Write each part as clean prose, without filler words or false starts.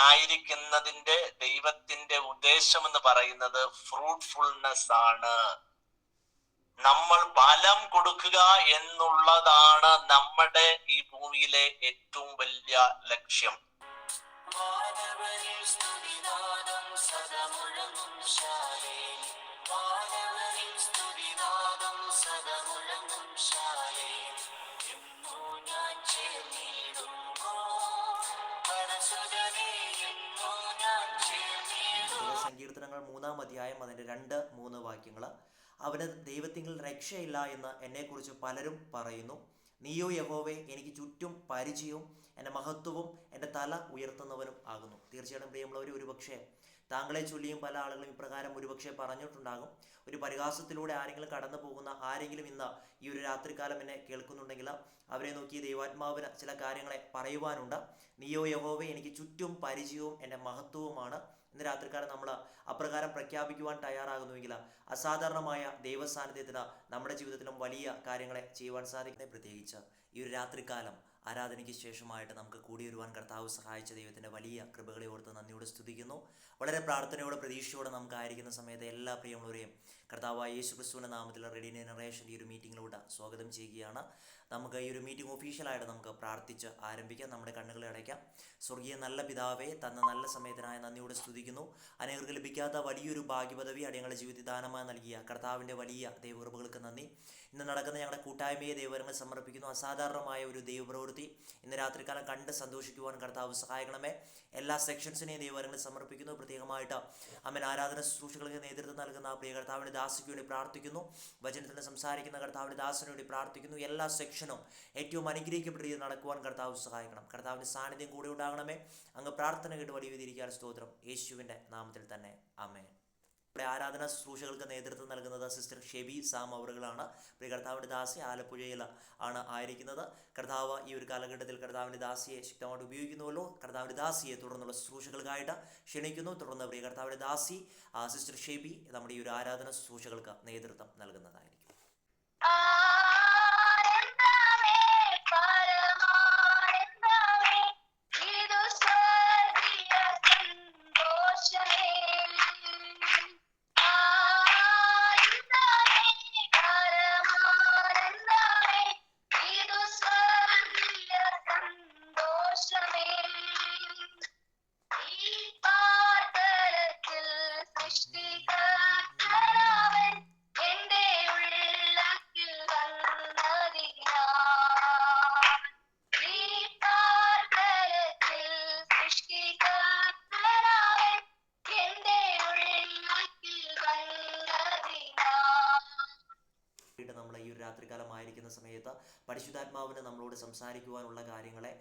ആയിരിക്കുന്നതിന്റെ ദൈവത്തിന്റെ ഉദ്ദേശം എന്ന് പറയുന്നത് ഫ്രൂട്ട്ഫുൾനെസ് ആണ്. നമ്മൾ ഫലം കൊടുക്കുക എന്നുള്ളതാണ് നമ്മുടെ ഈ ഭൂമിയിലെ ഏറ്റവും വലിയ ലക്ഷ്യം. സങ്കീർത്തനങ്ങൾ 3-ാം അധ്യായം അതിൻ്റെ 2-3 വാക്യങ്ങൾ. അവന് ദൈവത്തിങ്കിൽ രക്ഷയില്ല എന്ന് എന്നെക്കുറിച്ച് പലരും പറയുന്നു. നീയോ യഹോവേ എനിക്ക് ചുറ്റും പരിചയവും എൻ്റെ മഹത്വവും എൻ്റെ തല ഉയർത്തുന്നവനും ആകുന്നു. തീർച്ചയായിട്ടും പ്രിയമുള്ളവർ, ഒരുപക്ഷെ താങ്കളെ ചൊല്ലിയും പല ആളുകളും ഇപ്രകാരം ഒരുപക്ഷെ പറഞ്ഞിട്ടുണ്ടാകും. ഒരു പരിഹാസത്തിലൂടെ ആരെങ്കിലും കടന്നു പോകുന്ന ആരെങ്കിലും ഇന്ന് ഈ ഒരു രാത്രികാലം എന്നെ കേൾക്കുന്നുണ്ടെങ്കിൽ അവരെ നോക്കി ദൈവാത്മാവിന് ചില കാര്യങ്ങളെ പറയുവാനുണ്ട്. നീയോ യഹോവേ എനിക്ക് ചുറ്റും പരിചയവും എൻ്റെ മഹത്വവുമാണ്. ഇന്ന് രാത്രിക്കാലം നമ്മൾ അപ്രകാരം പ്രഖ്യാപിക്കുവാൻ തയ്യാറാകുന്നുവെങ്കിൽ അസാധാരണമായ ദൈവസാന്നിധ്യത്തിന് നമ്മുടെ ജീവിതത്തിലും വലിയ കാര്യങ്ങളെ ചെയ്യുവാൻ സാധിക്കുന്നത്. പ്രത്യേകിച്ച് ഈ ഒരു രാത്രികാലം ആരാധനയ്ക്ക് ശേഷമായിട്ട് നമുക്ക് കൂടിവരുവാൻ കർത്താവ് സഹായിച്ച ദൈവത്തിൻ്റെ വലിയ കൃപകളെ ഓർത്ത് നന്ദിയോട് സ്തുതിക്കുന്നു. വളരെ പ്രാർത്ഥനയോടെ പ്രതീക്ഷയോടെ നമുക്ക് ആയിരിക്കുന്ന സമയത്ത് എല്ലാ പ്രിയമുള്ളവരെയും കർത്താവായ യേശു ക്രിസ്തുവിൻ്റെ നാമത്തിൽ റെഡി ജനറേഷൻ ഈ ഒരു മീറ്റിങ്ങിലൂടെ സ്വാഗതം ചെയ്യുകയാണ്. നമുക്ക് ഈ ഒരു മീറ്റിംഗ് ഒഫീഷ്യലായിട്ട് നമുക്ക് പ്രാർത്ഥിച്ച് ആരംഭിക്കാം. നമ്മുടെ കണ്ണുകളെ അടയ്ക്കാം. സ്വർഗീയ നല്ല പിതാവേ, തന്ന നല്ല സമയത്തിനായി നന്ദിയോടെ സ്തുതിക്കുന്നു. അനേകർക്ക് ലഭിക്കാത്ത വലിയൊരു ഭാഗ്യപദവി അടിയങ്ങളുടെ ജീവിത ദാനമായി നൽകിയ കർത്താവിൻ്റെ വലിയ ദൈവകൃപകൾക്ക് നന്ദി. ഇന്ന് നടക്കുന്ന ഞങ്ങളുടെ കൂട്ടായ്മയെ ദൈവങ്ങൾ സമർപ്പിക്കുന്നു. അസാധാരണമായ ഒരു ദൈവപ്രവൃത്തി ഇന്ന് രാത്രികാലം കണ്ട് സന്തോഷിക്കുവാൻ കർത്താവ് സഹായിക്കണമേ. എല്ലാ സെക്ഷൻസിനെയും ദൈവങ്ങൾ സമർപ്പിക്കുന്നു. പ്രത്യേകമായിട്ട് അമ്മൻ ആരാധന ശുശ്രൂഷകൾക്ക് നേതൃത്വം നൽകുന്ന പ്രിയ കർത്താവിൻ്റെ ദാസിക്ക് വേണ്ടി പ്രാർത്ഥിക്കുന്നു. വചനത്തിൽ സംസാരിക്കുന്ന കർത്താവിൻ്റെ ദാസിന് വേണ്ടി പ്രാർത്ഥിക്കുന്നു. എല്ലാ സെക്ഷനും ഏറ്റവും അനുഗ്രഹിക്കപ്പെട്ട രീതിയിൽ നടക്കുവാൻ കർത്താവ് സഹായിക്കണം. കർത്താവിൻ്റെ സാന്നിധ്യം കൂടെ ഉണ്ടാകണമേ. അങ്ങ് പ്രാർത്ഥന കേട്ട് വഴി വിധിരിക്കാൻ സ്തോത്രം. യേശുവിൻ്റെ നാമത്തിൽ തന്നെ ആമേൻ. ഇവിടെ ആരാധന ശുശ്രൂഷകൾക്ക് നേതൃത്വം നൽകുന്നത് സിസ്റ്റർ ഷെബി സാം അവറുകളാണ്. പ്രിയ കർത്താവിൻ്റെ ദാസി ആലപ്പുഴയിൽ ആണ് ആയിരിക്കുന്നത്. കർത്താവ് ഈ ഒരു കാലഘട്ടത്തിൽ കർത്താവിൻ്റെ ദാസിയെ ശക്തമായിട്ട് ഉപയോഗിക്കുന്നുവല്ലോ. കർത്താവിൻ്റെ ദാസിയെ തുടർന്നുള്ള ശുശ്രൂഷകൾക്കായിട്ട് ക്ഷണിക്കുന്നു. തുടർന്ന് പ്രിയ കർത്താവിൻ്റെ ദാസി സിസ്റ്റർ ഷെബി നമ്മുടെ ഈ ഒരു ആരാധന ശുശ്രൂഷകൾക്ക് നേതൃത്വം നൽകുന്നതായിരിക്കും. രാത്രികാലമായിരിക്കുന്ന സമയത്ത് പരിശുദ്ധാത്മാവിന് നമ്മളോട് സംസാരിക്കുവാനുള്ള കാര്യങ്ങളെ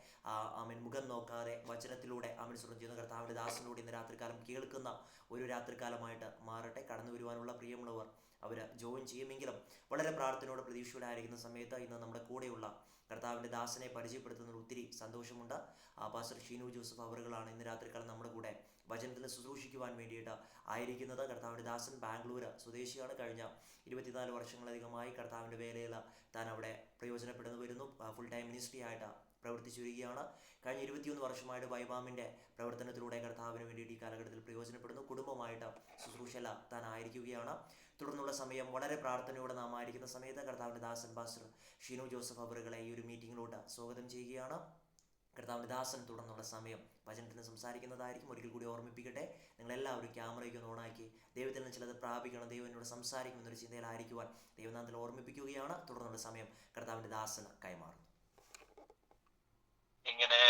ആമൻ മുഖം നോക്കാതെ വചനത്തിലൂടെ ആമൻ സ്വന്തം ചെയ്യുന്ന കർത്താവിൻ്റെ ദാസനോട് ഇന്ന് രാത്രികാലം കേൾക്കുന്ന ഒരു രാത്രികാലമായിട്ട് മാറട്ടെ. കടന്നു വരുവാനുള്ള പ്രിയമുള്ളവർ അവർ ജോയിൻ ചെയ്യുമെങ്കിലും വളരെ പ്രാർത്ഥനയോടെ പ്രതീക്ഷയോടെ ആയിരിക്കുന്ന സമയത്ത് ഇന്ന് നമ്മുടെ കൂടെയുള്ള കർത്താവിൻ്റെ ദാസനെ പരിചയപ്പെടുത്തുന്നതിൽ ഒത്തിരി സന്തോഷമുണ്ട്. പാസ്റ്റർ ഷീനു ജോസഫ് അവറുകളാണ് ഇന്ന് രാത്രികാലം നമ്മുടെ കൂടെ വചനത്തിൽ ശുശ്രൂഷിക്കുവാൻ വേണ്ടിയിട്ട് ആയിരിക്കുന്നത്. കർത്താവിൻ്റെ ദാസൻ ബാംഗ്ലൂർ സ്വദേശിയാണ്. കഴിഞ്ഞ 24 വർഷങ്ങളധികമായി കർത്താവിൻ്റെ വേലയിൽ താൻ അവിടെ പ്രയോജനപ്പെടുന്നു വരുന്നു. ഫുൾ ടൈം മിനിസ്ട്രി ആയിട്ട് പ്രവർത്തിച്ചു വരികയാണ്. കഴിഞ്ഞ 21 വർഷമായിട്ട് വൈബാമിൻ്റെ പ്രവർത്തനത്തിലൂടെ കർത്താവിന് വേണ്ടിയിട്ട് ഈ കാലഘട്ടത്തിൽ പ്രയോജനപ്പെടുന്നു. കുടുംബമായിട്ട് ശുശ്രൂഷല താൻ ആയിരിക്കുകയാണ്. തുടർന്നുള്ള സമയം വളരെ പ്രാർത്ഥനയോടെ നാം ആയിരിക്കുന്ന സമയത്ത് കർത്താവിൻ്റെ ദാസൻ പാസ്റ്റർ ഷീനു ജോസഫ് അവറുകളെ ഈ ഒരു മീറ്റിങ്ങിലോട്ട് സ്വാഗതം ചെയ്യുകയാണ്. കർത്താവിൻ്റെ ദാസൻ തുടർന്നുള്ള സമയം വചനത്തിന് സംസാരിക്കുന്നതായിരിക്കും. ഒരിക്കൽ കൂടി ഓർമ്മിപ്പിക്കട്ടെ, നിങ്ങളെല്ലാവരും ക്യാമറയ്ക്ക് ഒന്ന് ഓണാക്കി ദൈവത്തിൽ നിന്ന് ചിലത് പ്രാപിക്കണം, ദൈവം എന്നോട് സംസാരിക്കും എന്നൊരു ചിന്തയിലായിരിക്കുവാൻ ദൈവനാമത്തിൽ ഓർമ്മിപ്പിക്കുകയാണ്. തുടർന്നുള്ള സമയം കർത്താവിൻ്റെ ദാസന് കൈമാറുന്നു. ഇങ്ങനെ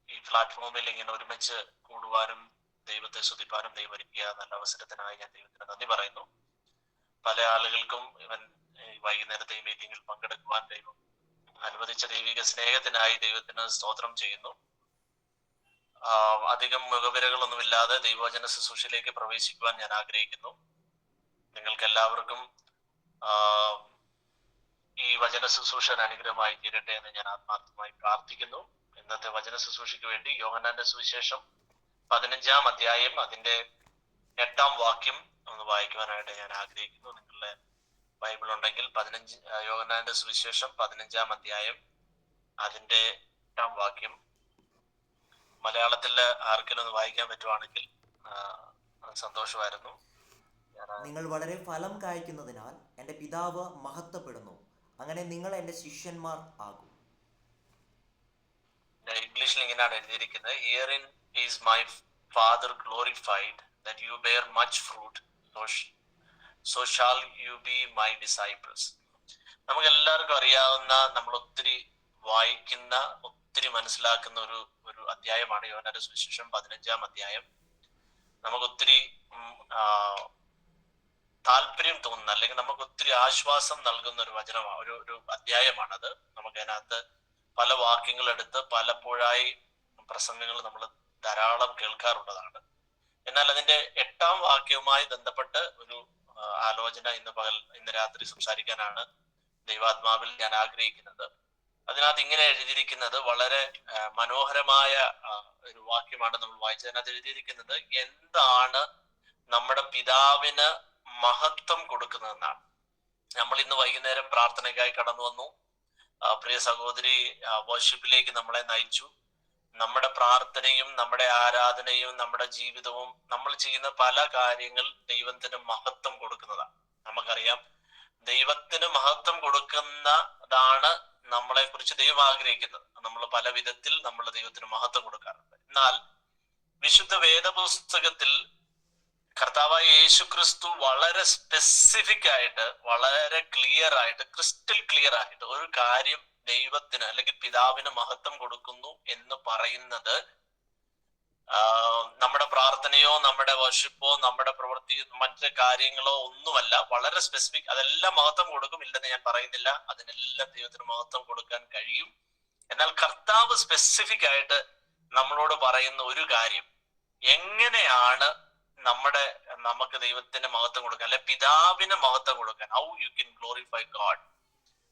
ഈ പ്ലാറ്റ്ഫോമിൽ ഇങ്ങനെ ഒരുമിച്ച് കൂടുവാനും ദൈവത്തെ സ്തുതിപ്പാനും ദൈവം ഒരുക്കിയ നല്ല അവസരത്തിനായി ഞാൻ ദൈവത്തിന് നന്ദി പറയുന്നു. പല ആളുകൾക്കും ഇവൻ വൈകുന്നേരത്തെ ഈ മീറ്റിംഗിൽ പങ്കെടുക്കുവാൻ ദൈവം അനുവദിച്ച ദൈവിക സ്നേഹത്തിനായി ദൈവത്തിന് സ്തോത്രം ചെയ്യുന്നു. അധികം മുഖവിരകളൊന്നുമില്ലാതെ ദൈവവചന ശുശ്രൂഷയിലേക്ക് പ്രവേശിക്കുവാൻ ഞാൻ ആഗ്രഹിക്കുന്നു. നിങ്ങൾക്ക് എല്ലാവർക്കും ഈ വചന ശുശ്രൂഷ അനുഗ്രഹമായി തീരട്ടെ എന്ന് ഞാൻ ആത്മാർത്ഥമായി പ്രാർത്ഥിക്കുന്നു. ഇന്നത്തെ വചന ശുശ്രൂഷയ്ക്ക് വേണ്ടി യോഹന്നാന്റെ സുവിശേഷം 15-ാം അധ്യായം അതിന്റെ 8-ാം വാക്യം ഒന്ന് വായിക്കുവാനായിട്ട് ഞാൻ ആഗ്രഹിക്കുന്നു. നിങ്ങളുടെ ബൈബിൾ ഉണ്ടെങ്കിൽ യോഹന്നാന്റെ സുവിശേഷം 15-ാം അധ്യായം അതിന്റെ 8-ാം വാക്യം. മലയാളത്തിൽ ആർക്കെങ്കിലും ഒന്ന് വായിക്കാൻ പറ്റുവാണെങ്കിൽ സന്തോഷമായിരുന്നു. നിങ്ങൾ വളരെ ഫലം കായ്ക്കുന്നതിനാൽ എൻ്റെ പിതാവ് മഹത്വപ്പെടുന്നു, അങ്ങനെ നിങ്ങൾ എൻ്റെ ശിഷ്യന്മാർ ആകും. ഇംഗ്ലീഷിൽ ഇങ്ങനെയാണ് എഴുതിയിരിക്കുന്നത്, herein is my father glorified that you bear much fruit, so shall you be my disciples. നമുക്ക് എല്ലാവർക്കും അറിയാവുന്ന, നമ്മൾ ഒത്തിരി വായിക്കുന്ന, ഒത്തിരി മനസ്സിലാക്കുന്ന ഒരു അധ്യായമാണ് യോഹന്നാന്റെ സുവിശേഷം 15-ാം അധ്യായം. നമുക്ക് ഒത്തിരി താല്പര്യം തോന്നുന്ന, അല്ലെങ്കിൽ നമുക്ക് ഒത്തിരി ആശ്വാസം നൽകുന്ന ഒരു വചനമാണ്, ഒരു അധ്യായമാണത്. നമുക്ക് അതിനകത്ത് പല വാക്യങ്ങൾ എടുത്ത് പലപ്പോഴായി പ്രസംഗങ്ങൾ നമ്മൾ ധാരാളം കേൾക്കാറുള്ളതാണ്. എന്നാൽ അതിന്റെ 8-ാം വാക്യവുമായി ബന്ധപ്പെട്ട് ഒരു ആലോചന ഇന്ന് രാത്രി സംസാരിക്കാനാണ് ദൈവാത്മാവിൽ ഞാൻ ആഗ്രഹിക്കുന്നത്. അതിനകത്ത് ഇങ്ങനെ എഴുതിയിരിക്കുന്നത് വളരെ മനോഹരമായ ഒരു വാക്യമാണ് നമ്മൾ വായിച്ചത്. അതിനകത്ത് എഴുതിയിരിക്കുന്നത് എന്താണ് നമ്മുടെ പിതാവിന് മഹത്വം കൊടുക്കുന്നതെന്നാണ്. നമ്മൾ ഇന്ന് വൈകുന്നേരം പ്രാർത്ഥനയ്ക്കായി കടന്നു വന്നു. പ്രിയ സഹോദരി വർഷിപ്പിലേക്ക് നമ്മളെ നയിച്ചു. നമ്മുടെ പ്രാർത്ഥനയും നമ്മുടെ ആരാധനയും നമ്മുടെ ജീവിതവും നമ്മൾ ചെയ്യുന്ന പല കാര്യങ്ങൾ ദൈവത്തിന് മഹത്വം കൊടുക്കുന്നതാണ്. നമുക്കറിയാം, ദൈവത്തിന് മഹത്വം കൊടുക്കുന്നതാണ് നമ്മളെ കുറിച്ച് ദൈവം ആഗ്രഹിക്കുന്നത്. നമ്മൾ പല വിധത്തിൽ നമ്മൾ ദൈവത്തിന് മഹത്വം കൊടുക്കാറുണ്ട്. എന്നാൽ വിശുദ്ധ വേദപുസ്തകത്തിൽ കർത്താവായ യേശു ക്രിസ്തു വളരെ സ്പെസിഫിക് ആയിട്ട്, വളരെ ക്ലിയർ ആയിട്ട്, ക്രിസ്റ്റൽ ക്ലിയർ ആയിട്ട് ഒരു കാര്യം ദൈവത്തിന് അല്ലെങ്കിൽ പിതാവിന് മഹത്വം കൊടുക്കുന്നു എന്ന് പറയുന്നത് നമ്മുടെ പ്രാർത്ഥനയോ നമ്മുടെ വർഷിപ്പോ നമ്മുടെ പ്രവൃത്തി മറ്റു കാര്യങ്ങളോ ഒന്നുമല്ല. വളരെ സ്പെസിഫിക്. അതെല്ലാം മഹത്വം കൊടുക്കും, ഇല്ലെന്ന് ഞാൻ പറയുന്നില്ല. അതിനെല്ലാം ദൈവത്തിന് മഹത്വം കൊടുക്കാൻ കഴിയും. എന്നാൽ കർത്താവ് സ്പെസിഫിക് ആയിട്ട് നമ്മളോട് പറയുന്ന ഒരു കാര്യം, എങ്ങനെയാണ് നമുക്ക് ദൈവത്തിന് മഹത്വം കൊടുക്കാൻ, അല്ലെ പിതാവിന് മഹത്വം കൊടുക്കാൻ, how you can glorify God.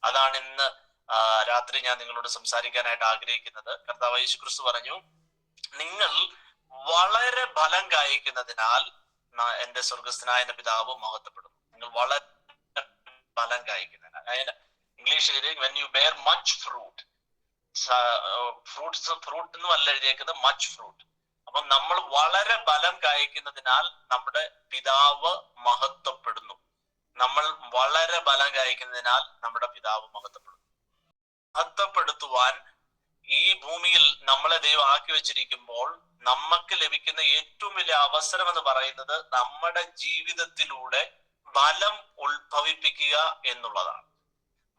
അതാണ് ഇന്ന് രാത്രി ഞാൻ നിങ്ങളോട് സംസാരിക്കാനായിട്ട് ആഗ്രഹിക്കുന്നത്. കർത്താവ് യേശു ക്രിസ്തു പറഞ്ഞു, നിങ്ങൾ വളരെ ഫലം കായ്ക്കുന്നതിനാൽ എന്റെ സ്വർഗസ്ഥനായ എന്റെ പിതാവ് മഹത്വപ്പെടും. നിങ്ങൾ വളരെ ഫലം കായ്ക്കുന്നതിനാൽ. അതായത് ഇംഗ്ലീഷിൽ when you bear much fruit, fruit എന്നും അല്ല എഴുതിയേക്കുന്നത്, മച്ച് ഫ്രൂട്ട്. അപ്പൊ നമ്മൾ വളരെ ഫലം കായ്ക്കുന്നതിനാൽ നമ്മുടെ പിതാവ് മഹത്വപ്പെടുന്നു. നമ്മൾ വളരെ ഫലം കായ്ക്കുന്നതിനാൽ നമ്മുടെ പിതാവ് മഹത്വപ്പെടുന്നു. മഹത്വപ്പെടുത്തുവാൻ ഈ ഭൂമിയിൽ നമ്മളെ ദൈവം ആക്കി വെച്ചിരിക്കുമ്പോൾ നമുക്ക് ലഭിക്കുന്ന ഏറ്റവും വലിയ അവസരം എന്ന് പറയുന്നത് നമ്മുടെ ജീവിതത്തിലൂടെ ഫലം ഉത്ഭവിപ്പിക്കുക എന്നുള്ളതാണ്.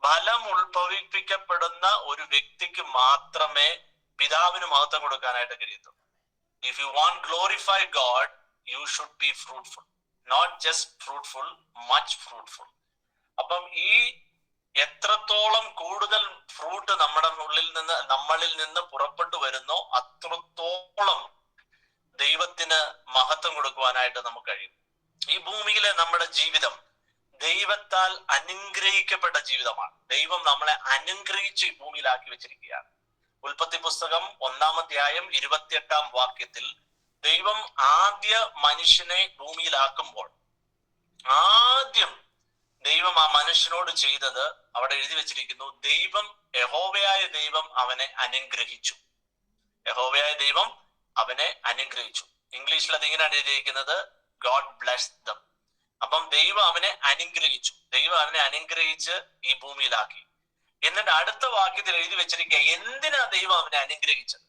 ഫലം ഉത്ഭവിപ്പിക്കപ്പെടുന്ന ഒരു വ്യക്തിക്ക് മാത്രമേ പിതാവിന് മഹത്വം കൊടുക്കാനായിട്ട് കഴിയത്തുള്ളൂ. If you want glorify God, you should be fruitful. Not just fruitful, much fruitful. അപ്പം ഈ എത്രത്തോളം കൂടുതൽ ഫ്രൂട്ട് നമ്മളിൽ നിന്ന് പുറപ്പെട്ടു വരുന്നോ അത്രത്തോളം ദൈവത്തിന് മഹത്വം കൊടുക്കുവാനായിട്ട് നമുക്ക് കഴിയും. ഈ ഭൂമിയിലെ നമ്മുടെ ജീവിതം ദൈവത്താൽ അനുഗ്രഹിക്കപ്പെട്ട ജീവിതമാണ്. ദൈവം നമ്മളെ അനുഗ്രഹിച്ച് ഈ ഭൂമിയിലാക്കി വെച്ചിരിക്കുകയാണ്. ഉൽപ്പത്തി പുസ്തകം 1-ാം അധ്യായം 28-ാം വാക്യത്തിൽ ദൈവം ആദ്യ മനുഷ്യനെ ഭൂമിയിലാക്കുമ്പോൾ ആദ്യം ദൈവം ആ മനുഷ്യനോട് ചെയ്തത് അവിടെ എഴുതി വെച്ചിരിക്കുന്നു, യഹോവയായ ദൈവം അവനെ അനുഗ്രഹിച്ചു. യഹോവയായ ദൈവം അവനെ അനുഗ്രഹിച്ചു. ഇംഗ്ലീഷിൽ അതിങ്ങനെയാണ് എഴുതിയിരിക്കുന്നത്, ഗോഡ് ബ്ലെസ് ദം. അപ്പം ദൈവം അവനെ അനുഗ്രഹിച്ചു. ദൈവം അവനെ അനുഗ്രഹിച്ച് ഈ ഭൂമിയിലാക്കി. എന്നിട്ട് അടുത്ത വാക്യത്തിൽ എഴുതി വെച്ചിരിക്കുക, എന്തിനാ ദൈവം അവനെ അനുഗ്രഹിച്ചത്?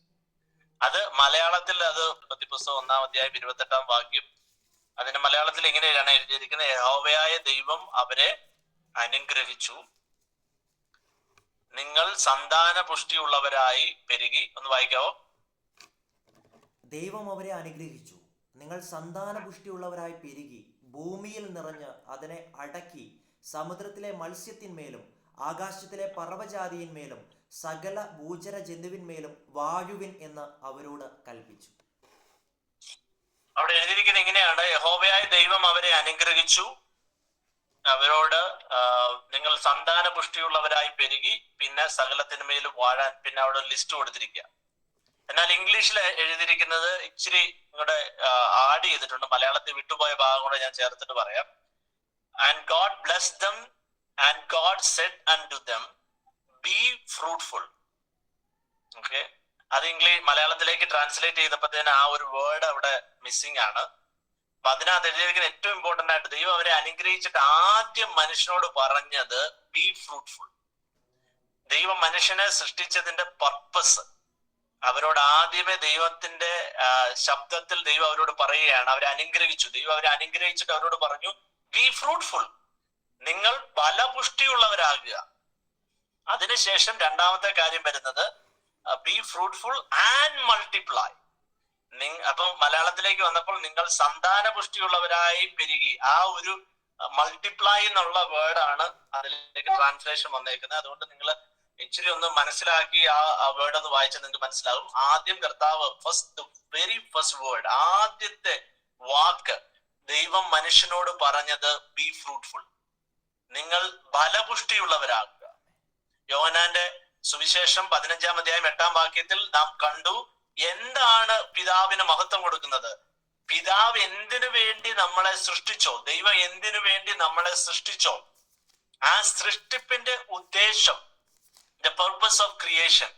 അത് മലയാളത്തിൽ, അത് പുസ്തകം 1-ാം അധ്യായം 28-ാം വാക്യം, അതിന്റെ മലയാളത്തിൽ ഇങ്ങനെയാണ് എഴുതിയിരിക്കുന്നത്, യഹോവയായ ദൈവം അവരെ അനുഗ്രഹിച്ചു, നിങ്ങൾ സന്താന പുഷ്ടിയുള്ളവരായി പെരുകി. ഒന്ന് വായിക്കാവോ? ദൈവം അവരെ അനുഗ്രഹിച്ചു, നിങ്ങൾ സന്താന പുഷ്ടിയുള്ളവരായി പെരുകി ഭൂമിയിൽ നിറഞ്ഞ് അതിനെ അടക്കി സമുദ്രത്തിലെ മത്സ്യത്തിന്മേലും ആകാശത്തിലെ പറവജാതിയിന്മേലും സകല ഭൂചര ജന്തുവിന്മേലും വാഴുവിൻ എന്ന് അവരോട് കൽപ്പിച്ചു. അവിടെ എഴുതിയിരിക്കുന്നത് ഇങ്ങനെയാണ്, യഹോവയായ ദൈവം അവരെ അനുഗ്രഹിച്ചു, അവരോട് നിങ്ങൾ സന്താന പുഷ്ടിയുള്ളവരായി പെരുകി, പിന്നെ സകലത്തിന്മേലും വാഴാൻ, പിന്നെ അവിടെ ലിസ്റ്റ് കൊടുത്തിരിക്കുക. എന്നാൽ ഇംഗ്ലീഷിൽ എഴുതിയിരിക്കുന്നത് ഇച്ചിരി ഇങ്ങോട്ട് ആഡ് ചെയ്തിട്ടുണ്ട്. മലയാളത്തിൽ വിട്ടുപോയ ഭാഗം കൂടെ ഞാൻ ചേർത്തിട്ട് പറയാം. And God bless dum and God said unto them, be fruitful. Okay, അത് മലയാളത്തിലേക്ക് ട്രാൻസ്ലേറ്റ് ചെയ്തപ്പോഴത്തേന് ആ ഒരു വേർഡ് അവിടെ മിസ്സിംഗ് ആണ്. അപ്പൊ അതിനകത്ത് എഴുതിയിരിക്കുന്ന ഏറ്റവും ഇമ്പോർട്ടന്റ് ആയിട്ട് ദൈവം അവരെ അനുഗ്രഹിച്ചിട്ട് ആദ്യം മനുഷ്യനോട് പറഞ്ഞത് ബി ഫ്രൂട്ട്ഫുൾ. ദൈവം മനുഷ്യനെ സൃഷ്ടിച്ചതിന്റെ പർപ്പസ് അവരോട് ആദ്യമേ ദൈവത്തിന്റെ ശബ്ദത്തിൽ ദൈവം അവരോട് പറയുകയാണ്. അവരെ അനുഗ്രഹിച്ചു. ദൈവം അവരെ അനുഗ്രഹിച്ചിട്ട് അവരോട് പറഞ്ഞു ബി ഫ്രൂട്ട്ഫുൾ, നിങ്ങൾ ഫലപുഷ്ടിയുള്ളവരാകുക. അതിനുശേഷം രണ്ടാമത്തെ കാര്യം വരുന്നത് ബി ഫ്രൂട്ട്ഫുൾ ആൻഡ് മൾട്ടിപ്ലൈ. അപ്പം മലയാളത്തിലേക്ക് വന്നപ്പോൾ നിങ്ങൾ സന്താനപുഷ്ടിയുള്ളവരായി പെരുകി, ആ ഒരു മൾട്ടിപ്ലൈ എന്നുള്ള വേർഡാണ് അതിലേക്ക് ട്രാൻസ്ലേഷൻ വന്നേക്കുന്നത്. അതുകൊണ്ട് നിങ്ങൾ ഇച്ചിരി ഒന്ന് മനസ്സിലാക്കി ആ വേർഡ് ഒന്ന് വായിച്ചാൽ നിങ്ങൾക്ക് മനസ്സിലാകും. ആദ്യം കർത്താവ് വെരി ഫസ്റ്റ് വേർഡ്, ആദ്യത്തെ വാക്ക് ദൈവം മനുഷ്യനോട് പറഞ്ഞത് ബി ഫ്രൂട്ട്ഫുൾ, നിങ്ങൾ ഫലപുഷ്ടിയുള്ളവരാകുക. യോഹന്നാന്റെ സുവിശേഷം 15-ാം അധ്യായം 8-ാം വാക്യത്തിൽ നാം കണ്ടു എന്താണ് പിതാവിന് മഹത്വം കൊടുക്കുന്നത്. പിതാവ് എന്തിനു വേണ്ടി നമ്മളെ സൃഷ്ടിച്ചോ, ദൈവം എന്തിനു വേണ്ടി നമ്മളെ സൃഷ്ടിച്ചോ, ആ സൃഷ്ടിപ്പിന്റെ ഉദ്ദേശം, ദ പർപ്പസ് ഓഫ് ക്രിയേഷൻ,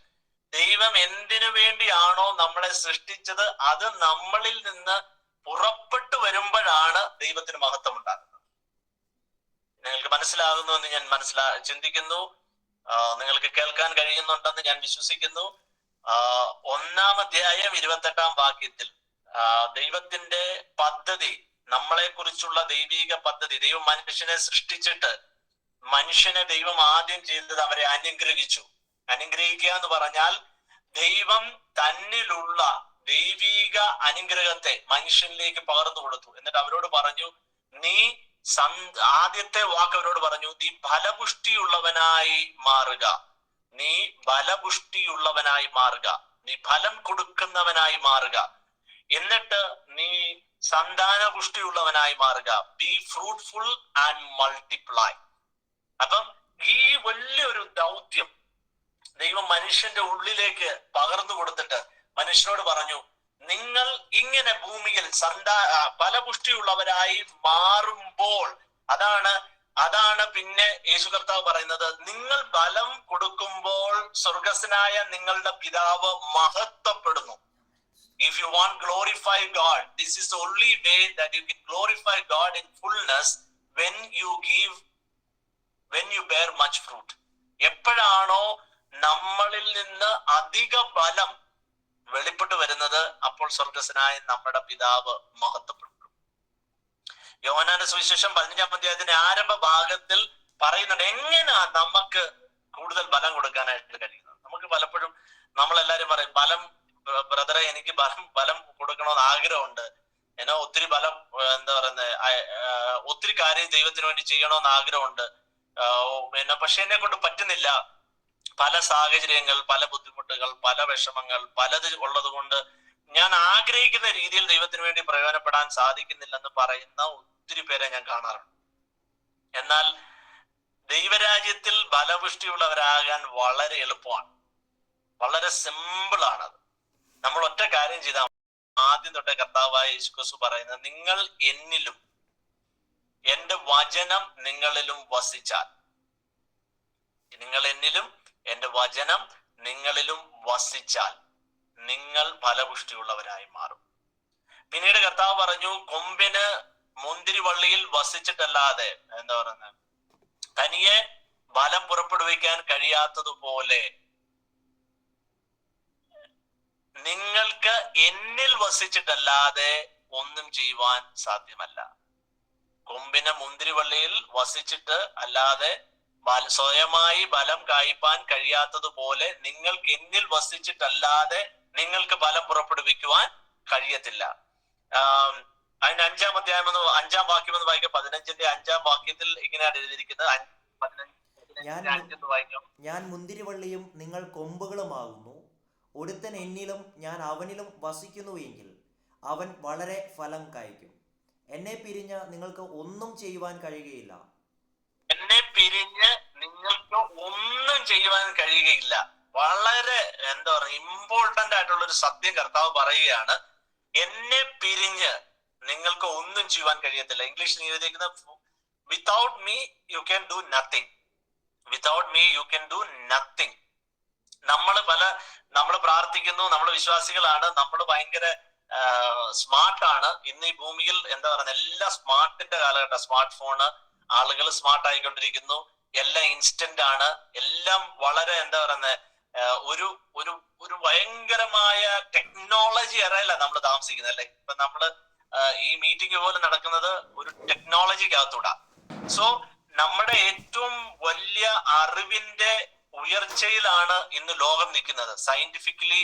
ദൈവം എന്തിനു വേണ്ടിയാണോ നമ്മളെ സൃഷ്ടിച്ചത് അത് നമ്മളിൽ നിന്ന് പുറപ്പെട്ടു വരുമ്പോഴാണ് ദൈവത്തിന് മഹത്വം ഉണ്ടാകുന്നത്. നിങ്ങൾക്ക് മനസ്സിലാകുന്നു എന്ന് ഞാൻ ചിന്തിക്കുന്നു. നിങ്ങൾക്ക് കേൾക്കാൻ കഴിയുന്നുണ്ടെന്ന് ഞാൻ വിശ്വസിക്കുന്നു. 1-ാം അധ്യായം 28-ാം വാക്യത്തിൽ ദൈവത്തിന്റെ പദ്ധതി, നമ്മളെ കുറിച്ചുള്ള ദൈവിക പദ്ധതി, ദൈവം മനുഷ്യനെ സൃഷ്ടിച്ചിട്ട് മനുഷ്യനെ ദൈവം ആദ്യം ചെയ്തത് അവരെ അനുഗ്രഹിച്ചു. അനുഗ്രഹിക്കുക എന്ന് പറഞ്ഞാൽ ദൈവം തന്നിലുള്ള ദൈവിക അനുഗ്രഹത്തെ മനുഷ്യനിലേക്ക് പകർന്നു കൊടുത്തു. എന്നിട്ട് അവരോട് പറഞ്ഞു, നീ ആദ്യത്തെ വാക്ക് അവരോട് പറഞ്ഞു, നീ ഫലപുഷ്ടിയുള്ളവനായി മാറുക, നീ ഫലപുഷ്ടിയുള്ളവനായി മാറുക, നീ ഫലം കൊടുക്കുന്നവനായി മാറുക, എന്നിട്ട് നീ സന്താനപുഷ്ടിയുള്ളവനായി മാറുക, ബി ഫ്രൂട്ട്ഫുൾ ആൻഡ് മൾട്ടിപ്ലൈ. അപ്പം ഈ വലിയൊരു ദൗത്യം ദൈവം മനുഷ്യന്റെ ഉള്ളിലേക്ക് പകർന്നു കൊടുത്തിട്ട് മനുഷ്യനോട് പറഞ്ഞു, നിങ്ങൾ ഇങ്ങനെ ഭൂമിയിൽ ഫലപുഷ്ടിയുള്ളവരായി മാറുമ്പോൾ, അതാണ് പിന്നെ യേശു കർത്താവ് പറയുന്നത്, നിങ്ങൾ ഫലം കൊടുക്കുമ്പോൾ സ്വർഗസ്വനായ നിങ്ങളുടെ പിതാവ് മഹത്വപ്പെടുന്നു. If you want glorify God, this is the only way that you can glorify God in fullness, when you bear much fruit. എപ്പോഴാണോ നമ്മളിൽ നിന്ന് അധിക ഫലം വെളിപ്പെട്ടു വരുന്നത്, അപ്പോൾ സ്വർഗസ്വനായ നമ്മുടെ പിതാവ് മഹത്വപ്പെടും. യോഹന്നാന്റെ സുവിശേഷം 15-ാം അധ്യായത്തിന്റെ ആരംഭ ഭാഗത്തിൽ പറയുന്നുണ്ട് എങ്ങനെയാ നമുക്ക് കൂടുതൽ ബലം കൊടുക്കാനായിട്ട് കഴിയുന്നത്. നമുക്ക് പലപ്പോഴും നമ്മളെല്ലാരും പറയും, ബലം ബ്രദറെ, എനിക്ക് ബലം കൊടുക്കണമെന്ന് ആഗ്രഹമുണ്ട്, ഒത്തിരി ബലം ഒത്തിരി കാര്യം ദൈവത്തിന് വേണ്ടി ചെയ്യണമെന്ന് ആഗ്രഹമുണ്ട്, പക്ഷെ എന്നെ കൊണ്ട് പറ്റുന്നില്ല, പല സാഹചര്യങ്ങൾ, പല ബുദ്ധിമുട്ടുകൾ, പല വിഷമങ്ങൾ, പലത് ഉള്ളത് കൊണ്ട് ഞാൻ ആഗ്രഹിക്കുന്ന രീതിയിൽ ദൈവത്തിന് വേണ്ടി പ്രയോജനപ്പെടാൻ സാധിക്കുന്നില്ലെന്ന് പറയുന്ന ഒത്തിരി പേരെ ഞാൻ കാണാറുണ്ട്. എന്നാൽ ദൈവരാജ്യത്തിൽ ഫലപുഷ്ടിയുള്ളവരാകാൻ വളരെ എളുപ്പമാണ്, വളരെ സിമ്പിൾ ആണത്. നമ്മൾ ഒറ്റ കാര്യം ചെയ്താൽ, ആദ്യം തൊട്ടേ കർത്താവായ യേശുക്രിസ്തു പറയുന്നത്, നിങ്ങൾ എന്നിലും എന്റെ വചനം നിങ്ങളിലും വസിച്ചാൽ, നിങ്ങൾ എന്നിലും എന്റെ വചനം നിങ്ങളിലും വസിച്ചാൽ നിങ്ങൾ ഫലപുഷ്ടിയുള്ളവരായി മാറും. പിന്നീട് കർത്താവ് പറഞ്ഞു, കൊമ്പിന് മുന്തിരിവള്ളിയിൽ വസിച്ചിട്ടല്ലാതെ തനിയെ ഫലം പുറപ്പെടുവിക്കാൻ കഴിയാത്തതുപോലെ നിങ്ങൾക്ക് എന്നിൽ വസിച്ചിട്ടല്ലാതെ ഒന്നും ചെയ്യുവാൻ സാധ്യമല്ല. കൊമ്പിന് മുന്തിരിവള്ളിയിൽ വസിച്ചിട്ട് അല്ലാതെ സ്വയമായി ഫലം കായ്പാൻ കഴിയാത്തതുപോലെ നിങ്ങൾക്ക് എന്നിൽ വസിച്ചിട്ടല്ലാതെ നിങ്ങൾക്ക് ഫലം പുറപ്പെടുവിക്കുവാൻ കഴിയത്തില്ല. അതിന്റെ 5-ാം അധ്യായം 5-ാം വാക്യം എന്ന് വായിക്കാം. 15-ന്റെ 5-ാം വാക്യത്തിൽ ഇങ്ങനെയാണ് എഴുതിയിരിക്കുന്നത്. ഞാൻ മുന്തിരിവള്ളിയും നിങ്ങൾ കൊമ്പുകളുമാകുന്നു. ഒരുത്തൻ എന്നിലും ഞാൻ അവനിലും വസിക്കുന്നു എങ്കിൽ അവൻ വളരെ ഫലം കായ്ക്കും. എന്നെ പിരിഞ്ഞ് നിങ്ങൾക്ക് ഒന്നും ചെയ്യുവാൻ കഴിയുകയില്ല. എന്നെ പിരിഞ്ഞ് നിങ്ങൾക്ക് ഒന്നും ചെയ്യുവാൻ കഴിയുകയില്ല. വളരെ ഇമ്പോർട്ടന്റ് ആയിട്ടുള്ള ഒരു സത്യം കർത്താവ് പറയുകയാണ്. എന്നെ പിരിഞ്ഞ് നിങ്ങൾക്ക് ഒന്നും ചെയ്യുവാൻ കഴിയത്തില്ല. ഇംഗ്ലീഷിൽ എഴുതിയിരിക്കുന്നത്, without me you can do nothing. Without me you can do nothing. നമ്മൾ പ്രാർത്ഥിക്കുന്നു. നമ്മൾ വിശ്വാസികളാണ്, നമ്മൾ ഭയങ്കര സ്മാർട്ടാണ്. ഇന്ന് ഈ ഭൂമിയിൽ എന്താ പറയുന്നത്, എല്ലാം സ്മാർട്ടിന്റെ കാലഘട്ടം. സ്മാർട്ട് ഫോണ്, ആളുകൾ സ്മാർട്ട് ആയിക്കൊണ്ടിരിക്കുന്നു, എല്ലാം ഇൻസ്റ്റന്റ് ആണ്, എല്ലാം വളരെ എന്താ പറയുന്നത് ഒരു ഒരു ഒരു ഭയങ്കരമായ ടെക്നോളജി എറയില നമ്മൾ താമസിക്കുന്നത് അല്ലേ. ഇപ്പൊ നമ്മള് ഈ മീറ്റിംഗ് പോലും നടക്കുന്നത് ഒരു ടെക്നോളജിക്കകത്തൂടാ. സോ നമ്മുടെ ഏറ്റവും വലിയ അറിവിന്റെ ഉയർച്ചയിലാണ് ഇന്ന് ലോകം നിൽക്കുന്നത്. സയന്റിഫിക്കലി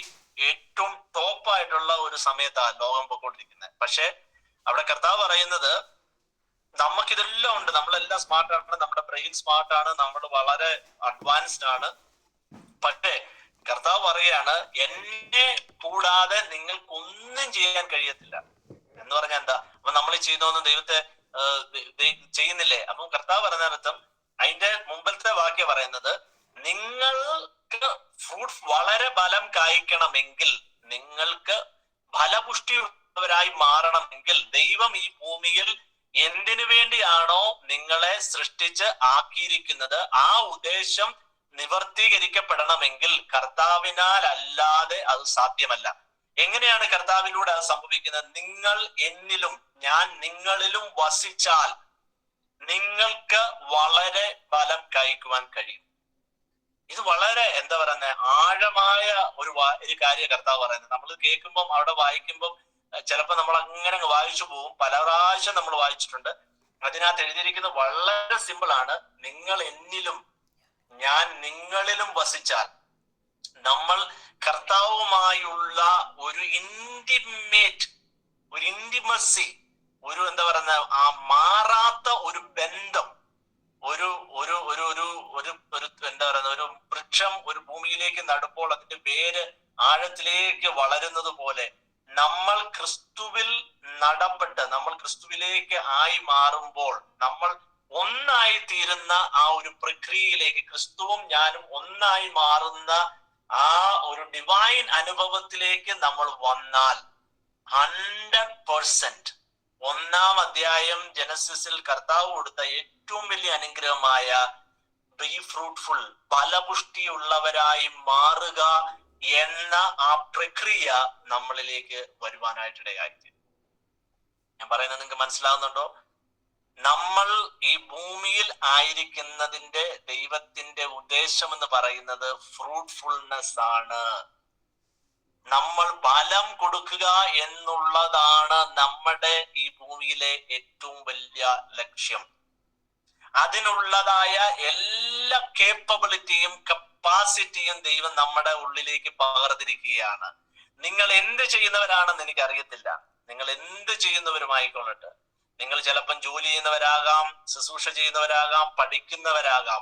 ഏറ്റവും ടോപ്പ് ആയിട്ടുള്ള ഒരു സമയത്താണ് ലോകം പോയിക്കൊണ്ടിരിക്കുന്നത്. പക്ഷെ അവിടെ കർത്താവ് പറയുന്നത് നമുക്കിതെല്ലാം ഉണ്ട്, നമ്മളെല്ലാം സ്മാർട്ടാണ്, നമ്മുടെ ബ്രെയിൻ സ്മാർട്ടാണ്, നമ്മൾ വളരെ അഡ്വാൻസ്ഡ് ആണ്. പക്ഷേ കർത്താവ് പറയാണ്, എന്നെ കൂടാതെ നിങ്ങൾക്കൊന്നും ചെയ്യാൻ കഴിയത്തില്ല എന്ന് പറഞ്ഞാൽ എന്താ? അപ്പൊ നമ്മൾ ചെയ്യുന്നൊന്നും ദൈവത്തെ ചെയ്യുന്നില്ലേ? അപ്പം കർത്താവ് പറഞ്ഞർത്ഥം, അതിന്റെ മുമ്പിലത്തെ വാക്യം പറയുന്നത്, നിങ്ങൾക്ക് ഫ്രൂട്ട് വളരെ ബലം കായ്ക്കണമെങ്കിൽ, നിങ്ങൾക്ക് ഫലപുഷ്ടിയുള്ളവരായി മാറണമെങ്കിൽ, ദൈവം ഈ ഭൂമിയിൽ എന്തിനു വേണ്ടിയാണോ നിങ്ങളെ സൃഷ്ടിച്ച് ആക്കിയിരിക്കുന്നത് ആ ഉദ്ദേശം നിവർത്തീകരിക്കപ്പെടണമെങ്കിൽ കർത്താവിനാൽ അല്ലാതെ അത് സാധ്യമല്ല. എങ്ങനെയാണ് കർത്താവിലൂടെ അത് സംഭവിക്കുന്നത്? നിങ്ങൾ എന്നിലും ഞാൻ നിങ്ങളിലും വസിച്ചാൽ നിങ്ങൾക്ക് വളരെ ഫലം കായ്ക്കുവാൻ കഴിയും. ഇത് വളരെ എന്താ പറയുന്നത് ആഴമായ ഒരു കാര്യം കർത്താവ് പറയുന്നത്. നമ്മൾ കേൾക്കുമ്പോൾ അവിടെ വായിക്കുമ്പോൾ ചിലപ്പോൾ നമ്മൾ അങ്ങനെ വായിച്ചു പോകും. പല പ്രാവശ്യം നമ്മൾ വായിച്ചിട്ടുണ്ട്. അതിനകത്ത് എഴുതിയിരിക്കുന്നത് വളരെ സിമ്പിൾ ആണ്. നിങ്ങൾ എന്നിലും ഞാൻ നിങ്ങളിലും വസിച്ചാൽ, നമ്മൾ കർത്താവുമായുള്ള ഒരു ഇന്റിമസി, ഒരു എന്താ പറയുന്ന ആ മാറാത്ത ഒരു ബന്ധം, ഒരു ഒരു ഒരു ഒരു ഒരു ഒരു എന്താ പറയുന്ന ഒരു വൃക്ഷം ഒരു ഭൂമിയിലേക്ക് നടുമ്പോൾ അതിന്റെ വേര് ആഴത്തിലേക്ക് വളരുന്നത് പോലെ നമ്മൾ ക്രിസ്തുവിൽ നടപ്പെട്ട് നമ്മൾ ക്രിസ്തുവിലേക്ക് ആയി മാറുമ്പോൾ, നമ്മൾ ഒന്നായി തീരുന്ന ആ ഒരു പ്രക്രിയയിലേക്ക്, ക്രിസ്തുവും ഞാനും ഒന്നായി മാറുന്ന ആ ഒരു ഡിവൈൻ അനുഭവത്തിലേക്ക് നമ്മൾ വന്നാൽ 100%, 1-ാം അധ്യായം ജനസിസിൽ കർത്താവ് കൊടുത്ത ഏറ്റവും വലിയ അനുഗ്രഹമായ ബി ഫ്രൂട്ട്ഫുൾ, ഫലപുഷ്ടിയുള്ളവരായി മാറുക എന്ന ആ പ്രക്രിയ നമ്മളിലേക്ക് വരുവാനായിട്ടിടയായിത്തീരും. ഞാൻ പറയുന്നത് നിങ്ങൾക്ക് മനസ്സിലാവുന്നുണ്ടോ? നമ്മൾ ഈ ഭൂമിയിൽ ആയിരിക്കുന്നതിന്റെ ദൈവത്തിന്റെ ഉദ്ദേശം എന്ന് പറയുന്നത് ഫ്രൂട്ട്ഫുൾനെസ് ആണ്. നമ്മൾ ഫലം കൊടുക്കുക എന്നുള്ളതാണ് നമ്മുടെ ഈ ഭൂമിയിലെ ഏറ്റവും വലിയ ലക്ഷ്യം. അതിനുള്ളതായ എല്ലാ കേപ്പബിലിറ്റിയും കപ്പാസിറ്റിയും ദൈവം നമ്മുടെ ഉള്ളിലേക്ക് പകർന്നിരിക്കുകയാണ്. നിങ്ങൾ എന്ത് ചെയ്യുന്നവരാണെന്ന് എനിക്കറിയത്തില്ല, നിങ്ങൾ എന്ത് ചെയ്യുന്നവരുമായിക്കൊള്ളട്ടെ. നിങ്ങൾ ചിലപ്പം ജോലി ചെയ്യുന്നവരാകാം, ശുശ്രൂഷ ചെയ്യുന്നവരാകാം, പഠിക്കുന്നവരാകാം.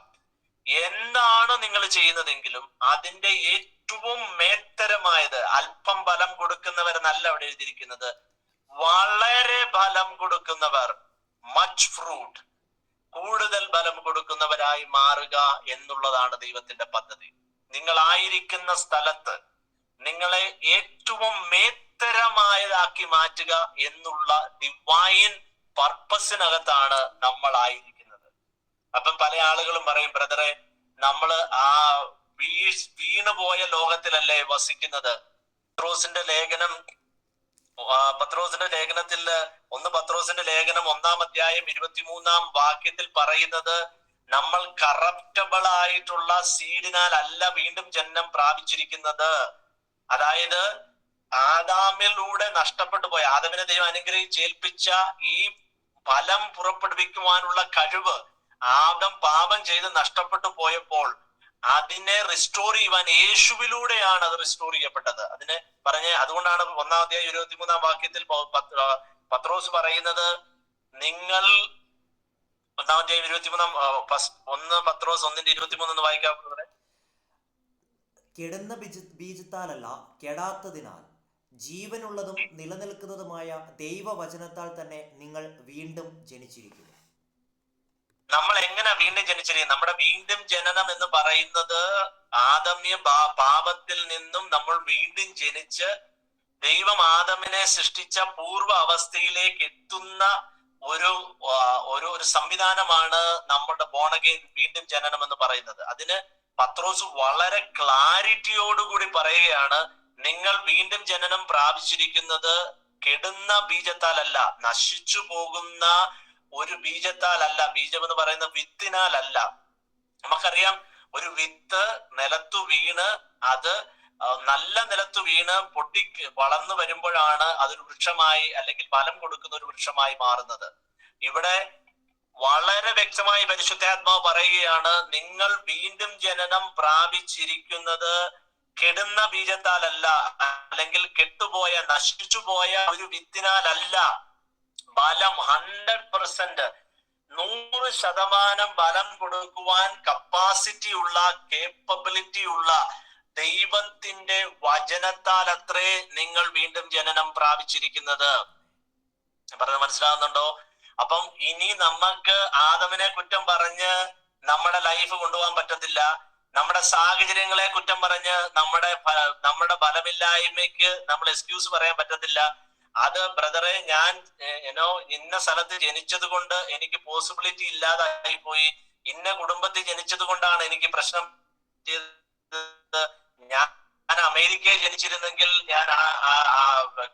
എന്താണ് നിങ്ങൾ ചെയ്യുന്നതെങ്കിലും അതിന്റെ ഏറ്റവും മേത്തരമായത്, അല്പം ഫലം കൊടുക്കുന്നവരെന്നല്ല അവിടെ എഴുതിയിരിക്കുന്നത്, വളരെ ഫലം കൊടുക്കുന്നവർ, മച്ച് ഫ്രൂട്ട്, കൂടുതൽ ഫലം കൊടുക്കുന്നവരായി മാറുക എന്നുള്ളതാണ് ദൈവത്തിന്റെ പദ്ധതി. നിങ്ങളായിരിക്കുന്ന സ്ഥലത്ത് നിങ്ങളെ ഏറ്റവും മേത്തരമായതാക്കി മാറ്റുക എന്നുള്ള ഡിവൈൻ പർപ്പസിനകത്താണ് നമ്മൾ ആയിരിക്കുന്നത്. അപ്പം പല ആളുകളും പറയും, ബ്രദറെ, നമ്മള് ആ വീണുപോയ ലോകത്തിലല്ലേ വസിക്കുന്നത്. പത്രോസിന്റെ ലേഖനത്തിൽ 1 അധ്യായം 23-ാം വാക്യത്തിൽ പറയുന്നത്, നമ്മൾ കറപ്റ്റബിൾ ആയിട്ടുള്ള സീഡിനാൽ അല്ല വീണ്ടും ജന്മം പ്രാപിച്ചിരിക്കുന്നത്. അതായത് ആദാമിലൂടെ നഷ്ടപ്പെട്ടു പോയ, ആദമിനെ ദൈവം അനുഗ്രഹിച്ചേൽപ്പിച്ച ഈ ഫലം പുറപ്പെടുവിക്കുവാനുള്ള കഴിവ് ആദം പാപം ചെയ്ത് നഷ്ടപ്പെട്ടു പോയപ്പോൾ അതിനെ റിസ്റ്റോർ ചെയ്യുവാൻ യേശുവിലൂടെയാണ് അത് റിസ്റ്റോർ ചെയ്യപ്പെട്ടത്. അതിന് അതുകൊണ്ടാണ് 1-ാം അധ്യായം 23-ാം വാക്യത്തിൽ പത്രോസ് പറയുന്നത്, നിങ്ങൾ 1-ാം അധ്യായം 1 പത്രോസ് 1:23 വായിക്കാം. കെടുന്ന ബീജത്താലല്ല, കെടാത്തതിനാൽ ജീവനുള്ളതും നിലനിൽക്കുന്നതുമായ ദൈവവചനത്താൽ തന്നെ നിങ്ങൾ വീണ്ടും ജനിച്ചിരിക്കുന്നു. നമ്മൾ എങ്ങനെ വീണ്ടും ജനിച്ചിരിക്കും? നമ്മുടെ വീണ്ടും ജനനം എന്ന് പറയുന്നത് ആദമ്യ പാപത്തിൽ നിന്നും നമ്മൾ വീണ്ടും ജനിച്ച് ദൈവം ആദമിനെ സൃഷ്ടിച്ച പൂർവ്വ അവസ്ഥയിലേക്ക് എത്തുന്ന ഒരു സംവിധാനമാണ് നമ്മുടെ ബോൺ അഗെയിൻ വീണ്ടും ജനനം എന്ന് പറയുന്നത്. അതിന് പത്രോസ് വളരെ ക്ലാരിറ്റിയോടുകൂടി പറയുകയാണ്, നിങ്ങൾ വീണ്ടും ജനനം പ്രാപിച്ചിരിക്കുന്നത് കെടുന്ന ബീജത്താലല്ല, നശിച്ചു പോകുന്ന ഒരു ബീജത്താലല്ല. ബീജം എന്ന് പറയുന്ന വിത്തിനാലല്ല. നമുക്കറിയാം, ഒരു വിത്ത് നിലത്തു വീണ് അത് നല്ല നിലത്തു വീണ് വളർന്നു വരുമ്പോഴാണ് അതൊരു വൃക്ഷമായി അല്ലെങ്കിൽ ഫലം കൊടുക്കുന്ന ഒരു വൃക്ഷമായി മാറുന്നത്. ഇവിടെ വളരെ വ്യക്തമായി പരിശുദ്ധാത്മാവ് പറയുകയാണ്, നിങ്ങൾ വീണ്ടും ജനനം പ്രാപിച്ചിരിക്കുന്നത് കെടുന്ന ബീജത്താലല്ല, അല്ലെങ്കിൽ കെട്ടുപോയ നശിച്ചുപോയ ഒരു വിത്തിനാലല്ല. ബലം 100%, 100% ബലം കൊടുക്കുവാൻ കപ്പാസിറ്റി ഉള്ള, കേപ്പബിലിറ്റി ഉള്ള ദൈവത്തിന്റെ വചനത്താൽ അത്രേ നിങ്ങൾ വീണ്ടും ജനനം പ്രാപിച്ചിരിക്കുന്നത്. പറഞ്ഞത് മനസ്സിലാകുന്നുണ്ടോ? അപ്പം ഇനി നമുക്ക് ആദമിനെ കുറ്റം പറഞ്ഞ് നമ്മുടെ ലൈഫ് കൊണ്ടുപോകാൻ പറ്റത്തില്ല. നമ്മുടെ സാഹചര്യങ്ങളെ കുറ്റം പറഞ്ഞ് നമ്മുടെ ബലമില്ലായ്മയ്ക്ക് നമ്മൾ എക്സ്ക്യൂസ് പറയാൻ പറ്റത്തില്ല. അത് ബ്രദറെ, ഞാൻ ഇന്ന സ്ഥലത്ത് ജനിച്ചത് കൊണ്ട് എനിക്ക് പോസിബിലിറ്റി ഇല്ലാതായി പോയി, ഇന്ന കുടുംബത്തിൽ ജനിച്ചത് കൊണ്ടാണ് എനിക്ക് പ്രശ്നം. ഞാൻ അമേരിക്കയിൽ ജനിച്ചിരുന്നെങ്കിൽ, ഞാൻ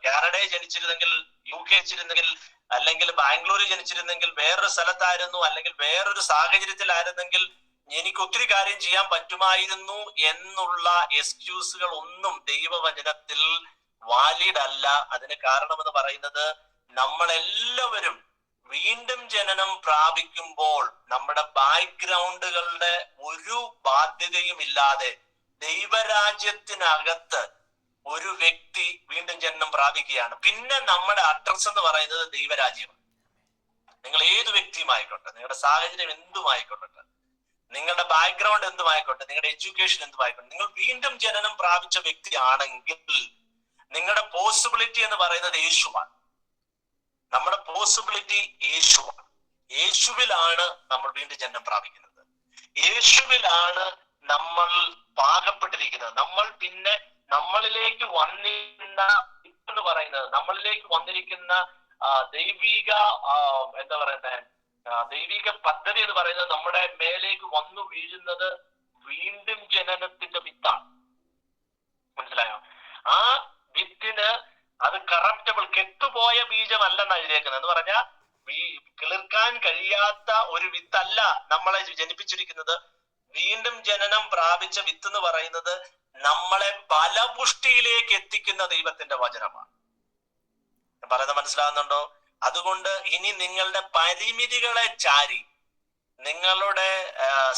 കാനഡയിൽ ജനിച്ചിരുന്നെങ്കിൽ, UK ജനിച്ചിരുന്നെങ്കിൽ, അല്ലെങ്കിൽ ബാംഗ്ലൂരിൽ ജനിച്ചിരുന്നെങ്കിൽ, വേറൊരു സ്ഥലത്തായിരുന്നു, അല്ലെങ്കിൽ വേറൊരു സാഹചര്യത്തിലായിരുന്നെങ്കിൽ എനിക്ക് ഒത്തിരി കാര്യം ചെയ്യാൻ പറ്റുമായിരുന്നു എന്നുള്ള എക്സ്ക്യൂസുകൾ ഒന്നും ദൈവവചനത്തിൽ വാലിഡ് അല്ല. അതിന് കാരണമെന്ന് പറയുന്നത്, നമ്മളെല്ലാവരും വീണ്ടും ജനനം പ്രാപിക്കുമ്പോൾ നമ്മുടെ ബാക്ക്ഗ്രൗണ്ടുകളുടെ ഒരു ബാധ്യതയും ഇല്ലാതെ ദൈവരാജ്യത്തിനകത്ത് ഒരു വ്യക്തി വീണ്ടും ജനനം പ്രാപിക്കുകയാണ്. പിന്നെ നമ്മുടെ അഡ്രസ് എന്ന് പറയുന്നത് ദൈവരാജ്യമാണ്. നിങ്ങൾ ഏത് വ്യക്തിയുമായിക്കോട്ടെ, നിങ്ങളുടെ സാഹചര്യം എന്തുമായിക്കോട്ടെ, നിങ്ങളുടെ ബാക്ക്ഗ്രൗണ്ട് എന്തുമായിക്കോട്ടെ, നിങ്ങളുടെ എഡ്യൂക്കേഷൻ എന്തുമായിക്കോട്ടെ, നിങ്ങൾ വീണ്ടും ജനനം പ്രാപിച്ച വ്യക്തിയാണെങ്കിൽ നിങ്ങളുടെ പോസിബിലിറ്റി എന്ന് പറയുന്നത് യേശുവാണ്. നമ്മുടെ പോസിബിലിറ്റി യേശുവാണ്. യേശുവിലാണ് നമ്മൾ വീണ്ടും ജനനം പ്രാപിക്കുന്നത്. യേശുവിലാണ് നമ്മൾ പാകപ്പെട്ടിരിക്കുന്നത്. നമ്മൾ പിന്നെ നമ്മളിലേക്ക് വന്നിരുന്ന എന്ന് പറയുന്നത്, നമ്മളിലേക്ക് വന്നിരിക്കുന്ന ദൈവിക എന്താ പറയുന്നത്, ദൈവിക പദ്ധതി എന്ന് പറയുന്നത്, നമ്മുടെ മേലേക്ക് വന്നു വീഴുന്നത് വീണ്ടും ജനനത്തിന്റെ വിത്താണ്. മനസ്സിലായോ? ആ വിത്തിന് അത് കറപ്റ്റബിൾ, കെട്ടുപോയ ബീജമല്ലെന്ന് എഴുതിയേക്കുന്നത്. എന്ന് പറഞ്ഞാൽ കിളിർക്കാൻ കഴിയാത്ത ഒരു വിത്തല്ല നമ്മളെ ജനിപ്പിച്ചിരിക്കുന്നത്. വീണ്ടും ജനനം പ്രാപിച്ച വിത്ത് എന്ന് പറയുന്നത് നമ്മളെ ബലപുഷ്ടിയിലേക്ക് എത്തിക്കുന്ന ദൈവത്തിന്റെ വചനമാണ്. പറയുന്നത് മനസ്സിലാകുന്നുണ്ടോ? അതുകൊണ്ട് ഇനി നിങ്ങളുടെ പരിമിതികളെ ചാരി, നിങ്ങളുടെ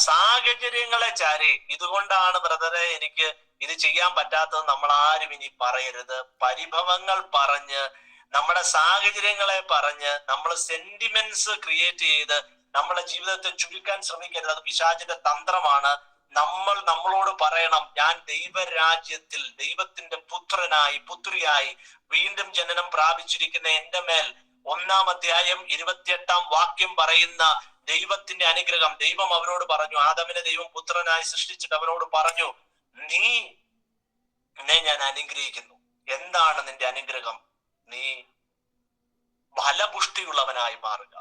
സാഹചര്യങ്ങളെ ചാരി, ഇതുകൊണ്ടാണ് ബ്രദറെ എനിക്ക് ഇത് ചെയ്യാൻ പറ്റാത്തത്, നമ്മൾ ആരും ഇനി പറയരുത്. പരിഭവങ്ങൾ പറഞ്ഞ്, നമ്മുടെ സാഹചര്യങ്ങളെ പറഞ്ഞ്, നമ്മൾ സെന്റിമെന്റ്സ് ക്രിയേറ്റ് ചെയ്ത് നമ്മുടെ ജീവിതത്തെ ചുരുക്കാൻ ശ്രമിക്കരുത്. അത് പിശാചിന്റെ തന്ത്രമാണ്. നമ്മളോട് പറയണം, ഞാൻ ദൈവരാജ്യത്തിൽ ദൈവത്തിന്റെ പുത്രനായി, പുത്രിയായി വീണ്ടും ജനനം പ്രാപിച്ചിരിക്കുന്ന എന്റെ മേൽ 1-ാം അധ്യായം 28-ാം വാക്യം പറയുന്ന ദൈവത്തിന്റെ അനുഗ്രഹം. ദൈവം അവരോട് പറഞ്ഞു, ആദമിനെ ദൈവം പുത്രനായി സൃഷ്ടിച്ചിട്ട് അവരോട് പറഞ്ഞു, നിന്നെ ഞാൻ അനുഗ്രഹിക്കുന്നു. എന്താണ് നിന്റെ അനുഗ്രഹം? നീ ഫലപുഷ്ടിയുള്ളവനായി മാറുക.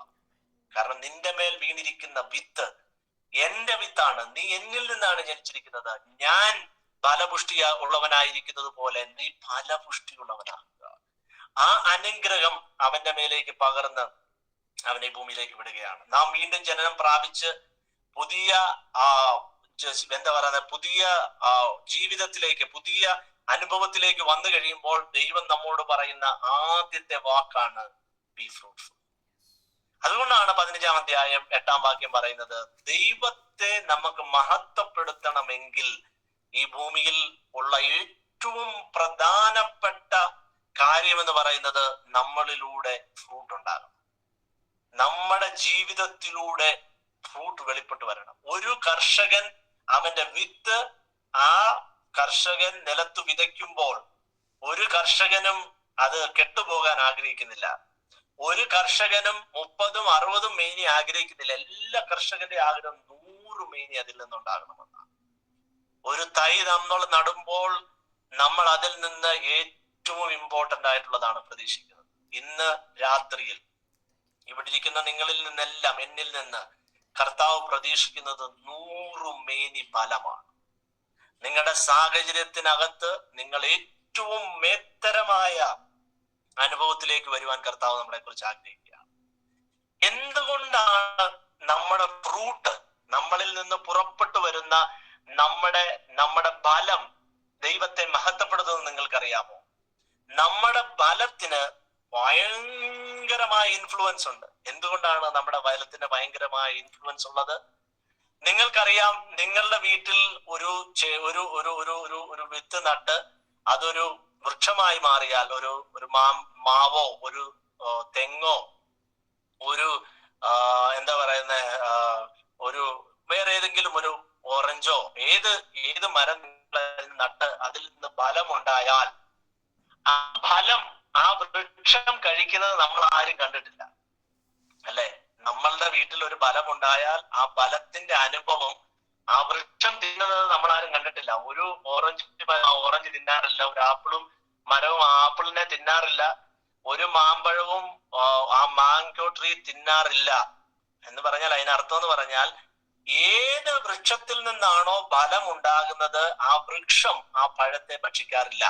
കാരണം നിന്റെ മേൽ വീണിരിക്കുന്ന വിത്ത് എന്റെ വിത്താണ്. നീ എന്നിൽ നിന്നാണ് ജനിച്ചിരിക്കുന്നത്. ഞാൻ ഫലപുഷ്ടി ഉള്ളവനായിരിക്കുന്നത് പോലെ നീ ഫലപുഷ്ടിയുള്ളവനാകുക. ആ അനുഗ്രഹം അവന്റെ മേലേക്ക് പകർന്ന് അവനെ ഭൂമിയിലേക്ക് വിടുകയാണ്. നാം വീണ്ടും ജനനം പ്രാപിച്ച് പുതിയ എന്താ പറയുന്നത്, പുതിയ ജീവിതത്തിലേക്ക്, പുതിയ അനുഭവത്തിലേക്ക് വന്നു കഴിയുമ്പോൾ ദൈവം നമ്മോട് പറയുന്ന ആദ്യത്തെ വാക്കാണ് ബി ഫ്രൂട്ട്ഫുൾ. അതുകൊണ്ടാണ് 15-ാം അധ്യായം 8-ാം വാക്യം പറയുന്നത്, ദൈവത്തെ നമുക്ക് മഹത്വപ്പെടുത്തണമെങ്കിൽ ഈ ഭൂമിയിൽ ഉള്ള ഏറ്റവും പ്രധാനപ്പെട്ട കാര്യം എന്ന് പറയുന്നത് നമ്മളിലൂടെ ഫ്രൂട്ട് ഉണ്ടാകണം. നമ്മുടെ ജീവിതത്തിലൂടെ ഫ്രൂട്ട് വെളിപ്പെട്ട് വരണം. ഒരു കർഷകൻ അവന്റെ വിത്ത് ആ കർഷകൻ നിലത്ത് വിതയ്ക്കുമ്പോൾ ഒരു കർഷകനും അത് കെട്ടുപോകാൻ ആഗ്രഹിക്കുന്നില്ല. ഒരു കർഷകനും 30-60 മേനി ആഗ്രഹിക്കുന്നില്ല. എല്ലാ കർഷകന്റെ ആഗ്രഹം 100 മേനി അതിൽ നിന്നുണ്ടാകണമെന്നാണ്. ഒരു തൈ നമ്മൾ നടുമ്പോൾ നമ്മൾ അതിൽ നിന്ന് ഏറ്റവും ഇമ്പോർട്ടന്റ് ആയിട്ടുള്ളതാണ് പ്രതീക്ഷിക്കുന്നത്. ഇന്ന് രാത്രിയിൽ ഇവിടെ ഇരിക്കുന്ന നിങ്ങളിൽ നിന്നെല്ലാം, എന്നിൽ നിന്ന് കർത്താവ് പ്രതീക്ഷിക്കുന്നത് 100 മേനി ഫലമാണ്. നിങ്ങളുടെ സാഹചര്യത്തിനകത്ത് നിങ്ങൾ ഏറ്റവും മേത്തരമായ അനുഭവത്തിലേക്ക് വരുവാൻ കർത്താവ് നമ്മളെ കുറിച്ച് ആഗ്രഹിക്കുക. എന്തുകൊണ്ടാണ് നമ്മുടെ ഫ്രൂട്ട്, നമ്മളിൽ നിന്ന് പുറപ്പെട്ടു വരുന്ന നമ്മുടെ ബലം ദൈവത്തെ മഹത്വപ്പെടുത്തുന്നത് നിങ്ങൾക്കറിയാമോ? നമ്മുടെ ബലത്തിന് ഭയങ്കരമായ ഇൻഫ്ലുവൻസ് ഉണ്ട്. എന്തുകൊണ്ടാണ് നമ്മുടെ ബലത്തിന് ഭയങ്കരമായ ഇൻഫ്ലുവൻസ് ഉള്ളത്? നിങ്ങൾക്കറിയാം, നിങ്ങളുടെ വീട്ടിൽ ഒരു ഒരു വിത്ത് നട്ട് അതൊരു വൃക്ഷമായി മാറിയാൽ, ഒരു മാവോ ഒരു തെങ്ങോ ഒരു എന്താ പറയുന്ന ഒരു വേറെ ഏതെങ്കിലും ഒരു ഓറഞ്ചോ ഏത് മരം നട്ട് അതിൽ നിന്ന് ഫലമുണ്ടായാൽ ആ ഫലം, ആ വൃക്ഷം കഴിക്കുന്നത് നമ്മൾ ആരും കണ്ടിട്ടില്ല, അല്ലെ? നമ്മളുടെ വീട്ടിൽ ഒരു ഫലമുണ്ടായാൽ ആ ഫലത്തിന്റെ അനുഭവം ആ വൃക്ഷം തിന്നുന്നത് നമ്മൾ ആരും കണ്ടിട്ടില്ല. ഒരു ഓറഞ്ച് തിന്നാറില്ല, ഒരു മരവും ആപ്പിളിനെ തിന്നാറില്ല, ഒരു മാമ്പഴവും ആ മാങ്കോ ട്രീ തിന്നാറില്ല. എന്ന് പറഞ്ഞാൽ അതിനർത്ഥം എന്ന് പറഞ്ഞാൽ ഏത് വൃക്ഷത്തിൽ നിന്നാണോ ഫലം ഉണ്ടാകുന്നത് ആ വൃക്ഷം ആ പഴത്തെ ഭക്ഷിക്കാറില്ല.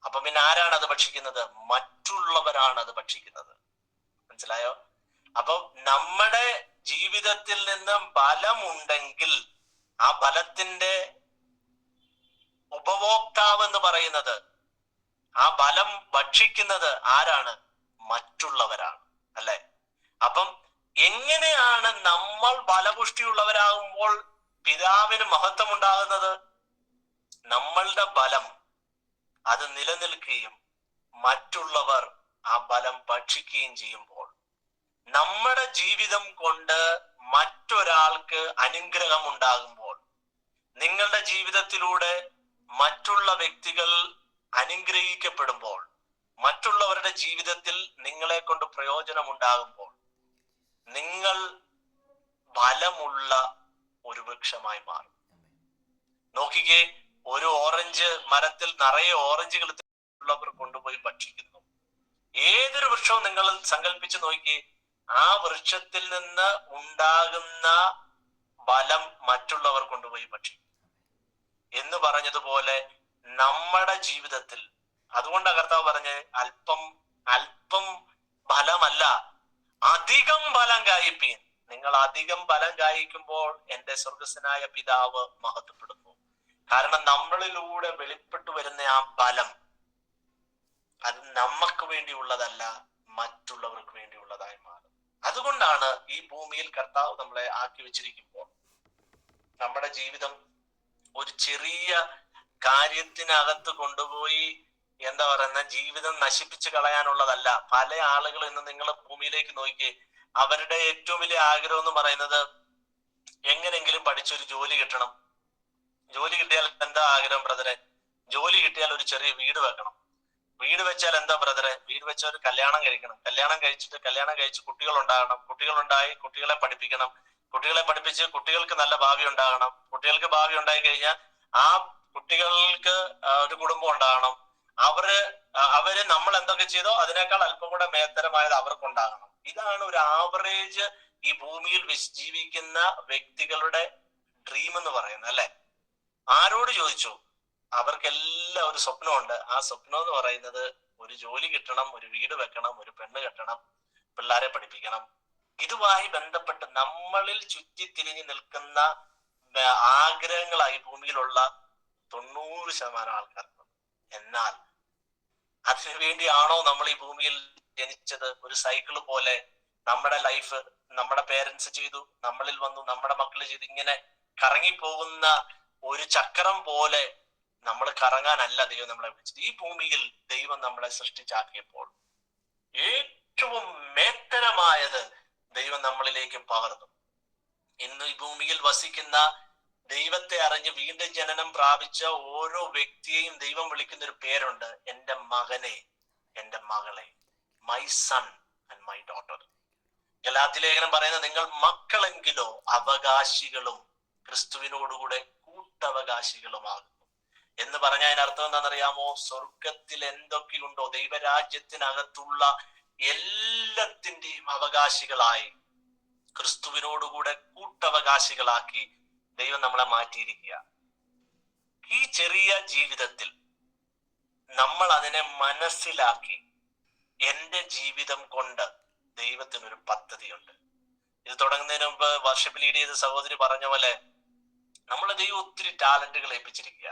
അപ്പൊ പിന്നെ ആരാണ് അത് ഭക്ഷിക്കുന്നത്? മറ്റുള്ളവരാണ് അത് ഭക്ഷിക്കുന്നത്. മനസ്സിലായോ? അപ്പൊ നമ്മുടെ ജീവിതത്തിൽ നിന്ന് ഫലമുണ്ടെങ്കിൽ ആ ഫലത്തിന്റെ ഉപഭോക്താവ് എന്ന് പറയുന്നത്, ആ ഫലം ഭക്ഷിക്കുന്നത് ആരാണ്? മറ്റുള്ളവരാണ്, അല്ലെ? അപ്പം എങ്ങനെയാണ് നമ്മൾ ഫലപുഷ്ടിയുള്ളവരാകുമ്പോൾ പിതാവിന് മഹത്വം ഉണ്ടാകുന്നത്? നമ്മളുടെ ഫലം അത് നിലനിൽക്കുകയും മറ്റുള്ളവർ ആ ഫലം ഭക്ഷിക്കുകയും ചെയ്യുമ്പോൾ, നമ്മുടെ ജീവിതം കൊണ്ട് മറ്റൊരാൾക്ക് അനുഗ്രഹം ഉണ്ടാകുമ്പോൾ, നിങ്ങളുടെ ജീവിതത്തിലൂടെ മറ്റുള്ള വ്യക്തികൾ അനുഗ്രഹിക്കപ്പെടുമ്പോൾ, മറ്റുള്ളവരുടെ ജീവിതത്തിൽ നിങ്ങളെ കൊണ്ട് പ്രയോജനം ഉണ്ടാകുമ്പോൾ, നിങ്ങൾ ഫലമുള്ള ഒരു വൃക്ഷമായി മാറും. നോക്കിക്കേ, ഒരു ഓറഞ്ച് മരത്തിൽ നിറയെ ഓറഞ്ചുകൾ ഉള്ളവർ കൊണ്ടുപോയി ഭക്ഷിക്കുന്നു. ഏതൊരു വൃക്ഷവും നിങ്ങൾ സങ്കല്പിച്ച് നോക്കിയേ, ആ വൃക്ഷത്തിൽ നിന്ന് ഉണ്ടാകുന്ന ഫലം മറ്റുള്ളവർ കൊണ്ടുപോയി ഭക്ഷിക്കും എന്ന് പറഞ്ഞതുപോലെ നമ്മുടെ ജീവിതത്തിൽ, അതുകൊണ്ടാണ് കർത്താവ് പറഞ്ഞ് അല്പം ഫലമല്ല അധികം ഫലം കായ്പീൻ. നിങ്ങൾ അധികം ഫലം കായ്ക്കുമ്പോൾ എന്റെ സ്വർഗസ്വനായ പിതാവ് മഹത്വപ്പെടുന്നു. കാരണം നമ്മളിലൂടെ വെളിപ്പെട്ടു വരുന്ന ആ ഫലം അത് നമുക്ക് വേണ്ടിയുള്ളതല്ല, മറ്റുള്ളവർക്ക് വേണ്ടിയുള്ളതായി മാറും. അതുകൊണ്ടാണ് ഈ ഭൂമിയിൽ കർത്താവ് നമ്മളെ ആക്കി വെച്ചിരിക്കുമ്പോൾ നമ്മുടെ ജീവിതം ഒരു ചെറിയ കാര്യത്തിനകത്ത് കൊണ്ടുപോയി എന്താ പറയുന്ന ജീവിതം നശിപ്പിച്ച് കളയാനുള്ളതല്ല. പല ആളുകൾ ഇന്ന് നിങ്ങൾ ഭൂമിയിലേക്ക് നോക്കിയേ, അവരുടെ ഏറ്റവും വലിയ ആഗ്രഹം എന്ന് പറയുന്നത് എങ്ങനെങ്കിലും പഠിച്ചൊരു ജോലി കിട്ടണം. ജോലി കിട്ടിയാൽ എന്താ ആഗ്രഹം ബ്രദറെ? ജോലി കിട്ടിയാൽ ഒരു ചെറിയ വീട് വെക്കണം. വീട് വെച്ചാൽ എന്താ ബ്രദറെ? വീട് വെച്ചാൽ ഒരു കല്യാണം കഴിക്കണം. കല്യാണം കഴിച്ച് കുട്ടികൾ ഉണ്ടാകണം. കുട്ടികളുണ്ടായി കുട്ടികളെ പഠിപ്പിക്കണം. കുട്ടികളെ പഠിപ്പിച്ച് കുട്ടികൾക്ക് നല്ല ഭാവി ഉണ്ടാകണം. കുട്ടികൾക്ക് ഭാവി ഉണ്ടായി കഴിഞ്ഞാൽ ആ കുട്ടികൾക്ക് ഒരു കുടുംബം ഉണ്ടാകണം. അവര് നമ്മൾ എന്തൊക്കെ ചെയ്തോ അതിനേക്കാൾ അല്പം കൂടെ മേത്തരമായത് അവർക്കുണ്ടാകണം. ഇതാണ് ഒരു ആവറേജ് ഈ ഭൂമിയിൽ ജീവിക്കുന്ന വ്യക്തികളുടെ ഡ്രീം എന്ന് പറയുന്നത്, അല്ലെ? ആരോട് ചോദിച്ചു, അവർക്കെല്ലാം ഒരു സ്വപ്നമുണ്ട്. ആ സ്വപ്നം എന്ന് പറയുന്നത് ഒരു ജോലി കിട്ടണം, ഒരു വീട് വെക്കണം, ഒരു പെണ്ണ് കെട്ടണം, പിള്ളേരെ പഠിപ്പിക്കണം. ഇതുമായി ബന്ധപ്പെട്ട് നമ്മളിൽ ചുറ്റിത്തിരിഞ്ഞു നിൽക്കുന്ന ആഗ്രഹങ്ങളായി ഭൂമിയിലുള്ള 90% ആൾക്കാർക്ക്. എന്നാൽ അതിനുവേണ്ടിയാണോ നമ്മൾ ഈ ഭൂമിയിൽ ജനിച്ചത്? ഒരു സൈക്കിള് പോലെ നമ്മുടെ ലൈഫ് നമ്മുടെ പേരൻസ് ചെയ്തു, നമ്മളിൽ വന്നു, നമ്മുടെ മക്കള് ചെയ്തു, ഇങ്ങനെ കറങ്ങിപ്പോകുന്ന ഒരു ചക്രം പോലെ നമ്മൾ കറങ്ങാനല്ല ദൈവം നമ്മളെ വിളിച്ചത്. ഈ ഭൂമിയിൽ ദൈവം നമ്മളെ സൃഷ്ടിച്ചാക്കിയപ്പോൾ ഏറ്റവും മേത്തരമായത് ദൈവം നമ്മളിലേക്ക് പകർന്നു. ഇന്ന് ഈ ഭൂമിയിൽ വസിക്കുന്ന ദൈവത്തെ അറിഞ്ഞ് വീണ്ടും ജനനം പ്രാപിച്ച ഓരോ വ്യക്തിയെയും ദൈവം വിളിക്കുന്ന ഒരു പേരുണ്ട്, എന്റെ മകനെ, എന്റെ മകളെ, my son and my daughter. Galatia ലേഖനം പറയുന്നത്, നിങ്ങൾ മക്കളെങ്കിലോ അവകാശികളും ക്രിസ്തുവിനോടുകൂടെ കൂട്ടവകാശികളുമാകുന്നു എന്ന് പറഞ്ഞാൽ അതിനർത്ഥം എന്താണെന്നറിയാമോ? സ്വർഗത്തിൽ എന്തൊക്കെയുണ്ടോ ദൈവരാജ്യത്തിനകത്തുള്ള എല്ലാത്തിന്റെയും അവകാശികളായി ക്രിസ്തുവിനോടുകൂടെ കൂട്ടവകാശികളാക്കി ദൈവം നമ്മളെ മാറ്റിയിരിക്കുക. ഈ ചെറിയ ജീവിതത്തിൽ നമ്മൾ അതിനെ മനസ്സിലാക്കി എന്റെ ജീവിതം കൊണ്ട് ദൈവത്തിനൊരു പദ്ധതിയുണ്ട്. ഇത് തുടങ്ങുന്നതിന് മുമ്പ് വർഷിപ്പ് ലീഡ് ചെയ്ത സഹോദരി പറഞ്ഞ പോലെ നമ്മളെ ദൈവം ഒത്തിരി ടാലന്റുകൾ ഏൽപ്പിച്ചിരിക്കുക.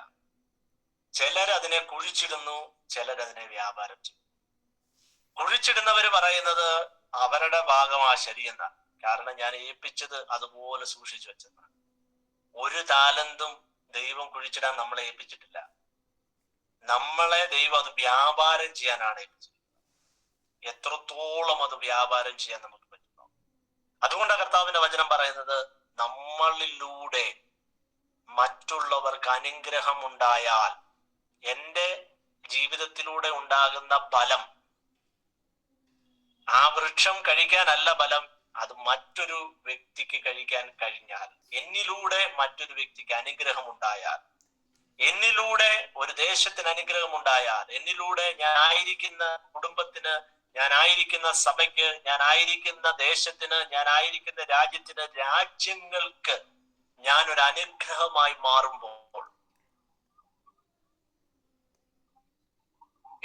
ചിലരതിനെ കുഴിച്ചിടുന്നു, ചിലരതിനെ വ്യാപാരം ചെയ്യും. കുഴിച്ചിടുന്നവര് പറയുന്നത് അവരുടെ ഭാഗമാ ശരിയെന്നാണ്. കാരണം ഞാൻ ഏൽപ്പിച്ചത് അതുപോലെ സൂക്ഷിച്ചു വെച്ചതാണ്. ഒരു ടാലന്തും ദൈവം കുഴിച്ചിടാൻ നമ്മളെ ഏൽപ്പിച്ചിട്ടില്ല. നമ്മളെ ദൈവം അത് വ്യാപാരം ചെയ്യാനാണ് ഏൽപ്പിച്ചത്. എത്രത്തോളം അത് വ്യാപാരം ചെയ്യാൻ നമുക്ക് പറ്റുന്നു. അതുകൊണ്ടാണ് കർത്താവിന്റെ വചനം പറയുന്നത്, നമ്മളിലൂടെ മറ്റുള്ളവർക്ക് അനുഗ്രഹം ഉണ്ടായാൽ, എന്റെ ജീവിതത്തിലൂടെ ഉണ്ടാകുന്ന ബലം ആ വൃക്ഷം കഴിക്കാനല്ല ബലം, അത് മറ്റൊരു വ്യക്തിക്ക് കഴിക്കാൻ കഴിഞ്ഞാൽ, എന്നിലൂടെ മറ്റൊരു വ്യക്തിക്ക് അനുഗ്രഹം ഉണ്ടായാൽ, എന്നിലൂടെ ഒരു ദേശത്തിന് അനുഗ്രഹം ഉണ്ടായാൽ, എന്നിലൂടെ ഞാൻ ആയിരിക്കുന്ന കുടുംബത്തിന്, ഞാൻ ആയിരിക്കുന്ന സഭയ്ക്ക്, ഞാൻ ആയിരിക്കുന്ന ദേശത്തിന്, ഞാൻ ആയിരിക്കുന്ന രാജ്യത്തിന്, രാജ്യങ്ങൾക്ക് ഞാൻ ഒരു അനുഗ്രഹമായി മാറുമ്പോൾ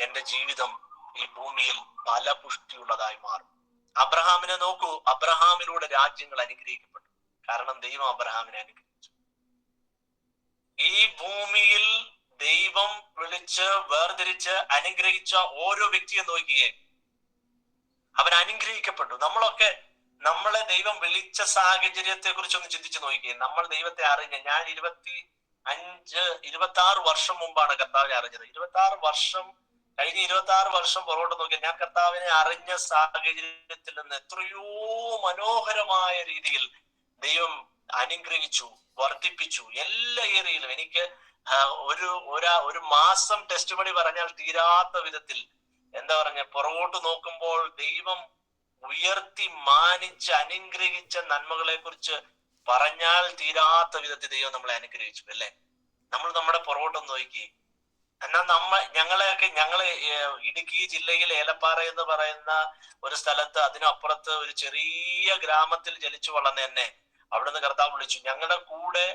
എന്റെ ജീവിതം ഈ ഭൂമിയിൽ ഫലപുഷ്ടിയുള്ളതായി മാറും. അബ്രഹാമിനെ നോക്കൂ, അബ്രഹാമിലൂടെ രാജ്യങ്ങൾ അനുഗ്രഹിക്കപ്പെട്ടു. കാരണം ദൈവം അബ്രഹാമിനെ അനുഗ്രഹിച്ചു. ഈ ഭൂമിയിൽ ദൈവം വിളിച്ച് വേർതിരിച്ച് അനുഗ്രഹിച്ച ഓരോ വ്യക്തിയെ നോക്കിയേ, അവൻ അനുഗ്രഹിക്കപ്പെട്ടു. നമ്മളെ ദൈവം വിളിച്ച സാഹചര്യത്തെ കുറിച്ചൊന്ന് ചിന്തിച്ചു നോക്കിയേ. നമ്മൾ ദൈവത്തെ അറിഞ്ഞ, ഞാൻ 26 വർഷം മുമ്പാണ് കർത്താവിനെ അറിഞ്ഞത്. 26 വർഷം പുറകോട്ട് നോക്കിയാൽ ഞാൻ കർത്താവിനെ അറിഞ്ഞ സാഹചര്യത്തിൽ നിന്ന് എത്രയോ മനോഹരമായ രീതിയിൽ ദൈവം അനുഗ്രഹിച്ചു, വർദ്ധിപ്പിച്ചു. എല്ലാ ഏരിയയിലും എനിക്ക് ഒരു മാസം ടെസ്റ്റ് പണി പറഞ്ഞാൽ തീരാത്ത വിധത്തിൽ, എന്താ പറഞ്ഞ, പുറകോട്ട് നോക്കുമ്പോൾ ദൈവം ഉയർത്തി മാനിച്ച് അനുഗ്രഹിച്ച നന്മകളെ കുറിച്ച് പറഞ്ഞാൽ തീരാത്ത വിധത്തിൽ ദൈവം നമ്മളെ അനുഗ്രഹിച്ചു, അല്ലേ? നമ്മൾ നമ്മുടെ പുറകോട്ടൊന്ന് നോക്കി. എന്നാൽ ഞങ്ങളെ ഇടുക്കി ജില്ലയിൽ ഏലപ്പാറ എന്ന് പറയുന്ന ഒരു സ്ഥലത്ത്, അതിനപ്പുറത്ത് ഒരു ചെറിയ ഗ്രാമത്തിൽ ജനിച്ചു വളർന്ന എന്നെ അവിടുന്ന് കർത്താവ് വിളിച്ചു. ഞങ്ങളുടെ കൂടെ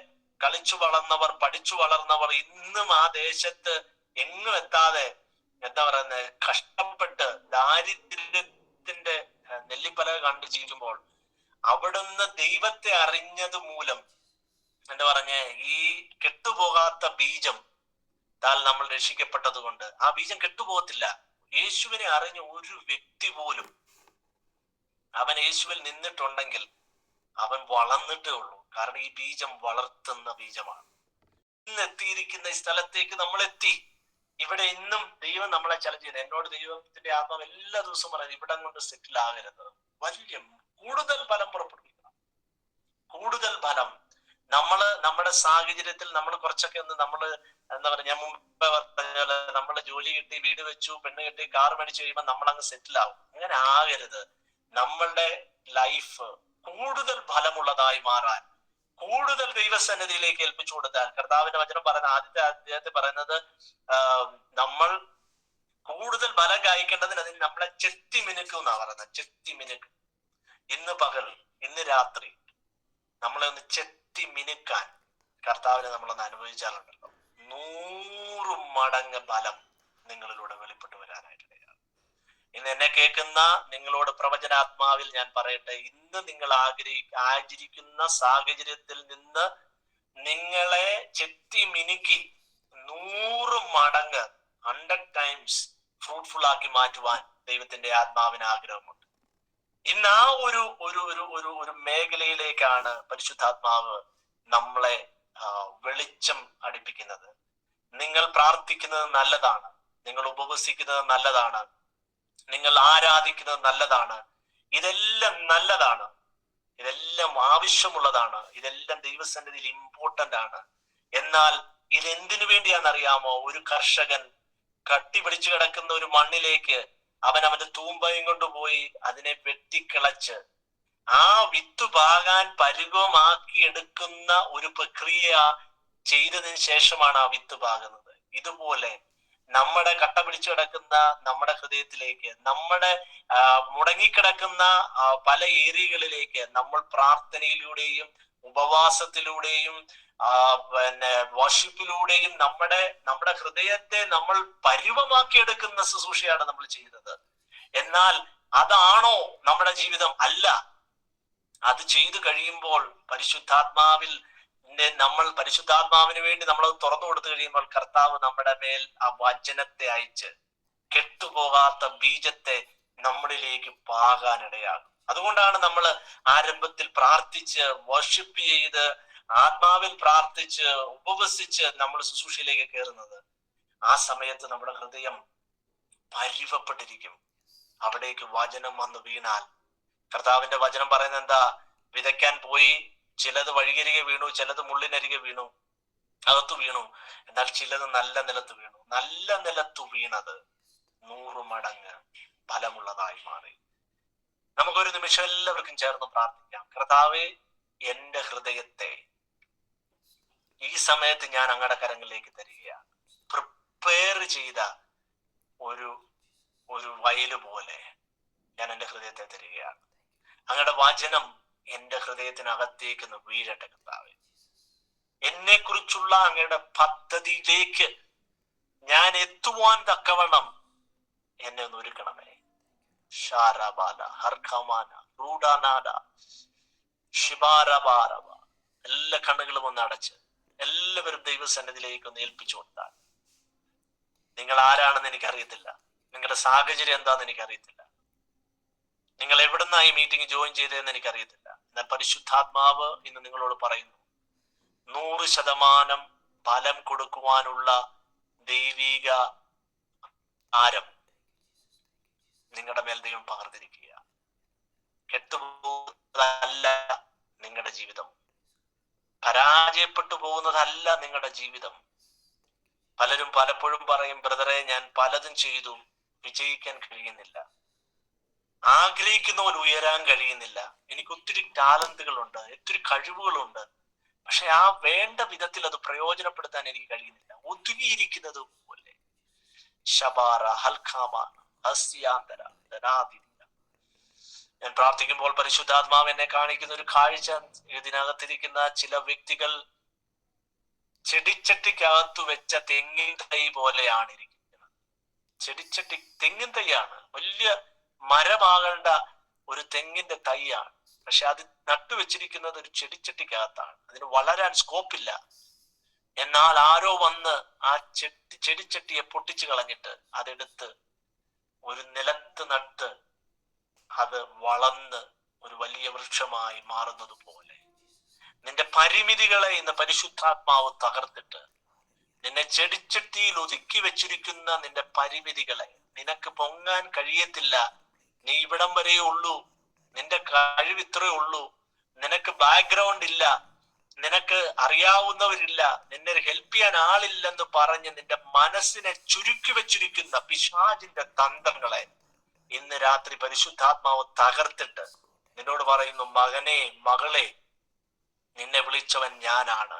കളിച്ചു വളർന്നവർ, പഠിച്ചു വളർന്നവർ ഇന്നും ആ ദേശത്ത് എങ്ങും എത്താതെ, എന്താ പറയുന്നത്, കഷ്ടപ്പെട്ട് ദാരിദ്ര്യത്തിന്റെ നെല്ലിപ്പലക കണ്ടു ജീവിക്കുമ്പോൾ അവിടുന്ന് ദൈവത്തെ അറിഞ്ഞത് മൂലം, എന്താ പറഞ്ഞ, ഈ കെട്ടുപോകാത്ത ബീജം താൽ നമ്മൾ രക്ഷിക്കപ്പെട്ടത് കൊണ്ട് ആ ബീജം കെട്ടുപോകത്തില്ല. യേശുവിനെ അറിഞ്ഞ ഒരു വ്യക്തി പോലും അവൻ യേശുവിൽ നിന്നിട്ടുണ്ടെങ്കിൽ അവൻ വളർന്നിട്ടേ ഉള്ളൂ. കാരണം ഈ ബീജം വളർത്തുന്ന ബീജമാണ്. ഇന്ന് എത്തിയിരിക്കുന്ന ഈ സ്ഥലത്തേക്ക് നമ്മൾ എത്തി. ഇവിടെ ഇന്നും ദൈവം നമ്മളെ ചലഞ്ച് ചെയ്യുന്നത്. എന്നോട് ദൈവത്തിന്റെ ആത്മാവ് എല്ലാ ദിവസവും പറയുന്നത്, ഇവിടം കൊണ്ട് സെറ്റിൽ ആകരുത്, കൂടുതൽ ഫലം പുറപ്പെടുവിക്കണം, കൂടുതൽ ഫലം. നമ്മുടെ സാഹചര്യത്തിൽ നമ്മൾ കുറച്ചൊക്കെ എന്താ പറയുക, ഞാൻ മുമ്പ് പറഞ്ഞ പോലെ നമ്മള് ജോലി കിട്ടി, വീട് വെച്ചു, പെണ്ണ് കെട്ടി, കാർ മേടിച്ചു കഴിയുമ്പോൾ നമ്മൾ അങ്ങ് സെറ്റിൽ ആവും. അങ്ങനെ ആകരുത്. നമ്മളുടെ ലൈഫ് കൂടുതൽ ഫലമുള്ളതായി മാറാൻ, കൂടുതൽ ദൈവസന്നിധിയിലേക്ക് ഏൽപ്പിച്ചു കൊടുത്താൽ, കർത്താവിന്റെ വചനം പറയുന്ന ആദ്യത്തെ അധ്യായത്തിൽ പറയുന്നത്, നമ്മൾ കൂടുതൽ ഫലം കായ്ക്കേണ്ടതിന് അതിന് നമ്മളെ ചെത്തി മിനുക്കും എന്നാ പറയുന്നത്. ചെത്തി മിനുക്കും. ഇന്ന് പകൽ, ഇന്ന് രാത്രി നമ്മളെ ഒന്ന് ചെത്തി മിനുക്കാൻ കർത്താവിനെ നമ്മളൊന്ന് അനുഭവിച്ചാലുണ്ടല്ലോ, 100 മടങ്ങ് ബലം നിങ്ങളിലൂടെ വെളിപ്പെട്ടു വരാനായിട്ടിടയാണ്. ഇന്ന് എന്നെ കേൾക്കുന്ന നിങ്ങളോട് പ്രവചനാത്മാവിൽ ഞാൻ പറയട്ടെ, ഇന്ന് നിങ്ങൾ ആചരിക്കുന്ന സാഹചര്യത്തിൽ നിന്ന് നിങ്ങളെ ചെത്തി മിനുക്കി 100 മടങ്ങ് 100 ടൈംസ് ഫ്രൂട്ട്ഫുൾ ആക്കി മാറ്റുവാൻ ദൈവത്തിന്റെ ആത്മാവിന് ആഗ്രഹമുണ്ട്. ഇന്ന് ആ ഒരു മേഖലയിലേക്കാണ് പരിശുദ്ധാത്മാവ് നമ്മളെ വെളിച്ചം അടുപ്പിക്കുന്നത്. നിങ്ങൾ പ്രാർത്ഥിക്കുന്നത് നല്ലതാണ്, നിങ്ങൾ ഉപവസിക്കുന്നത് നല്ലതാണ്, നിങ്ങൾ ആരാധിക്കുന്നത് നല്ലതാണ്, ഇതെല്ലാം നല്ലതാണ്, ഇതെല്ലാം ആവശ്യമുള്ളതാണ്, ഇതെല്ലാം ദൈവസന്നിധിയിൽ ഇമ്പോർട്ടന്റ് ആണ്. എന്നാൽ ഇതെന്തിനു വേണ്ടിയാണെന്നറിയാമോ? ഒരു കർഷകൻ കട്ടിപിടിച്ചു കിടക്കുന്ന ഒരു മണ്ണിലേക്ക് അവന്റെ തൂമ്പയും കൊണ്ടുപോയി അതിനെ വെട്ടിക്കിളച്ച് ആ വിത്ത് പാകാൻ പരുവമാക്കി എടുക്കുന്ന ഒരു പ്രക്രിയ ചെയ്തതിന് ശേഷമാണ് ആ വിത്ത് പാകുന്നത്. ഇതുപോലെ നമ്മുടെ കട്ട പിടിച്ചു കിടക്കുന്ന നമ്മുടെ ഹൃദയത്തിലേക്ക്, നമ്മുടെ മുടങ്ങിക്കിടക്കുന്ന പല ഏരിയകളിലേക്ക് നമ്മൾ പ്രാർത്ഥനയിലൂടെയും ഉപവാസത്തിലൂടെയും പിന്നെ വർഷിപ്പിലൂടെയും നമ്മുടെ ഹൃദയത്തെ നമ്മൾ പരുവമാക്കിയെടുക്കുന്ന ശുശ്രൂഷയാണ് നമ്മൾ ചെയ്യുന്നത്. എന്നാൽ അതാണോ നമ്മുടെ ജീവിതം? അല്ല. അത് ചെയ്തു കഴിയുമ്പോൾ പരിശുദ്ധാത്മാവിന് വേണ്ടി നമ്മൾ തുറന്നു കൊടുത്തു കഴിയുമ്പോൾ കർത്താവ് നമ്മുടെ മേൽ ആ വചനത്തെ അയച്ച് കെട്ടുപോകാത്ത ബീജത്തെ നമ്മളിലേക്ക് പാകാനിടയാകും. അതുകൊണ്ടാണ് നമ്മൾ ആരംഭത്തിൽ പ്രാർത്ഥിച്ച് വർഷിപ്പ് ചെയ്ത് ആത്മാവിൽ പ്രാർത്ഥിച്ച് ഉപവസിച്ച് നമ്മൾ ശുശ്രൂഷയിലേക്ക് കയറുന്നത്. ആ സമയത്ത് നമ്മുടെ ഹൃദയം പരുവപ്പെട്ടിരിക്കും. അവിടേക്ക് വചനം വന്ന് വീണാൽ, കർത്താവിന്റെ വചനം പറയുന്നത് എന്താ? വിതയ്ക്കാൻ പോയി, ചിലത് വഴിയരികെ വീണു, ചിലത് മുള്ളിനരികെ വീണു, അകത്തു വീണു. എന്നാൽ ചിലത് നല്ല നിലത്ത് വീണു. നല്ല നിലത്തു വീണത് 100 മടങ്ങ് ഫലമുള്ളതായി മാറി. നമുക്കൊരു നിമിഷം എല്ലാവർക്കും ചേർന്ന് പ്രാർത്ഥിക്കാം. കർത്താവേ, എന്റെ ഹൃദയത്തെ ഈ സമയത്ത് ഞാൻ അങ്ങയുടെ കരങ്ങളിലേക്ക് തരികയാണ്. പ്രിപ്പയർ ചെയ്ത ഒരു വയല് പോലെ ഞാൻ എന്റെ ഹൃദയത്തെ തരികയാണ്. അങ്ങയുടെ വചനം എന്റെ ഹൃദയത്തിനകത്തേക്ക് വീഴട്ടെ കർത്താവേ. എന്നെ കുറിച്ചുള്ള അങ്ങയുടെ പദ്ധതിയിലേക്ക് ഞാൻ എത്തുവാൻ തക്കവണ്ണം എന്നെ ഒന്ന് ഒരുക്കണമേ. ഷാരബാല ഹർഖമാന റൂഡാനാഡ ഷിബാരബാരബ. എല്ലാ കണ്ണുകളും ഒന്ന് അടച്ച് എല്ലാവരും ദൈവസന്നിധിയിലേക്ക് ഒന്ന് ഏൽപ്പിച്ചു കൊടുത്താൽ. നിങ്ങൾ ആരാണെന്ന് എനിക്കറിയത്തില്ല, നിങ്ങളുടെ സാഹചര്യം എന്താണെന്ന് എനിക്കറിയത്തില്ല, നിങ്ങൾ എവിടുന്നാ ഈ മീറ്റിംഗ് ജോയിൻ ചെയ്തതെന്ന് എനിക്കറിയത്തില്ല. എന്നാൽ പരിശുദ്ധാത്മാവ് ഇന്ന് നിങ്ങളോട് പറയുന്നു, 100% ഫലം കൊടുക്കുവാനുള്ള ദൈവിക ആരം നിങ്ങളുടെ മേൽ ദൈവം പകർന്നിരിക്കുക. കെട്ടുപോകുന്നതല്ല നിങ്ങളുടെ ജീവിതം, പരാജയപ്പെട്ടു പോകുന്നതല്ല നിങ്ങളുടെ ജീവിതം. പലരും പലപ്പോഴും പറയും, ബ്രദറെ, ഞാൻ പലതും ചെയ്തു, വിജയിക്കാൻ കഴിയുന്നില്ല, ആഗ്രഹിക്കുന്ന പോലെ ഉയരാൻ കഴിയുന്നില്ല, എനിക്ക് ഒത്തിരി ടാലന്റുകളുണ്ട്, ഒത്തിരി കഴിവുകളുണ്ട്, പക്ഷെ ആ വേണ്ട വിധത്തിൽ അത് പ്രയോജനപ്പെടുത്താൻ എനിക്ക് കഴിയുന്നില്ല, ഒതുങ്ങിയിരിക്കുന്നത് പോലെ. ശബാര ഹൽഖാമാന ഹസ്യാന്തര ധനാതിഥിയ. ഞാൻ പ്രാർത്ഥിക്കുമ്പോൾ പരിശുദ്ധാത്മാവ് എന്നെ കാണിക്കുന്ന ഒരു കാഴ്ച, ഇതിനകത്തിരിക്കുന്ന ചില വ്യക്തികൾ ചെടിച്ചട്ടിക്കകത്തു വെച്ച തെങ്ങിൻ തൈ പോലെയാണ് ഇരിക്കുന്നത്. ചെടിച്ചട്ടി തെങ്ങിൻ തൈയാണ്, വലിയ മരമാകേണ്ട ഒരു തെങ്ങിന്റെ തൈയാണ്, പക്ഷെ അത് നട്ടുവെച്ചിരിക്കുന്നത് ഒരു ചെടിച്ചട്ടിക്കകത്താണ്. അതിന് വളരാൻ സ്കോപ്പില്ല. എന്നാൽ ആരോ വന്ന് ആ ചെടിച്ചട്ടിയെ പൊട്ടിച്ചു കളഞ്ഞിട്ട് അതെടുത്ത് ഒരു നിലത്ത് നട്ട് അത് വളർന്ന് ഒരു വലിയ വൃക്ഷമായി മാറുന്നത് പോലെ നിന്റെ പരിമിതികളെ ഇന്ന് പരിശുദ്ധാത്മാവ് തകർത്തിട്ട്, നിന്നെ ചെടിച്ചട്ടിയിൽ ഒതുക്കി വെച്ചിരിക്കുന്ന നിന്റെ പരിമിതികളെ, നിനക്ക് പൊങ്ങാൻ കഴിയത്തില്ല, നീ ഇവിടം വരെ ഉള്ളൂ, നിന്റെ കഴിവ് ഇത്രയേ ഉള്ളൂ, നിനക്ക് ബാക്ക്ഗ്രൗണ്ട് ഇല്ല, നിനക്ക് അറിയാവുന്നവരില്ല, നിന്നെ ഹെൽപ്പ് ചെയ്യാൻ ആളില്ലെന്ന് പറഞ്ഞ് നിന്റെ മനസ്സിനെ ചുരുക്കി വെച്ചിരിക്കുന്ന പിശാചിന്റെ തന്ത്രങ്ങളെ ഇന്ന് രാത്രി പരിശുദ്ധാത്മാവ് തകർത്തിട്ട് നിന്നോട് പറയുന്നു, മകനെ, മകളെ, നിന്നെ വിളിച്ചവൻ ഞാനാണ്,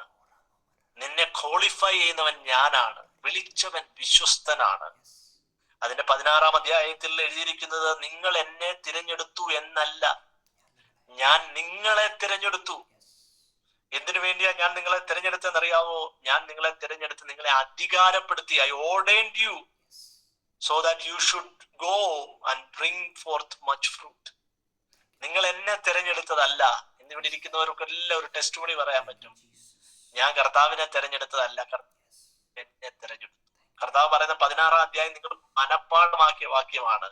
നിന്നെ ക്വാളിഫൈ ചെയ്യുന്നവൻ ഞാനാണ്, വിളിച്ചവൻ വിശ്വസ്തനാണ്. അതിന്റെ 16-ാം അധ്യായത്തിൽ എഴുതിയിരിക്കുന്നത്, നിങ്ങൾ എന്നെ തിരഞ്ഞെടുത്തു എന്നല്ല, ഞാൻ നിങ്ങളെ തിരഞ്ഞെടുത്തു. എന്തിനു വേണ്ടിയാ ഞാൻ നിങ്ങളെ തിരഞ്ഞെടുത്തെന്നറിയാവോ? ഞാൻ നിങ്ങളെ തിരഞ്ഞെടുത്ത് നിങ്ങളെ അധികാരപ്പെടുത്തി. I ordained you so that you should go and bring forth much fruit. നിങ്ങൾ എന്നെ തിരഞ്ഞെടുത്തതല്ല. ഇന്നിവിടെ ഇരിക്കുന്നവർക്കെല്ലാം ഒരു ടെസ്റ്റ് മണി പറയാൻ പറ്റും, ഞാൻ കർത്താവിനെ തിരഞ്ഞെടുത്തതല്ല, എന്നെ തിരഞ്ഞെടുത്തു. കർത്താവ് പറയുന്ന 16-ാം അധ്യായം നിങ്ങൾ മനഃപ്പാഠമാക്കിയ വാക്യമാണ്.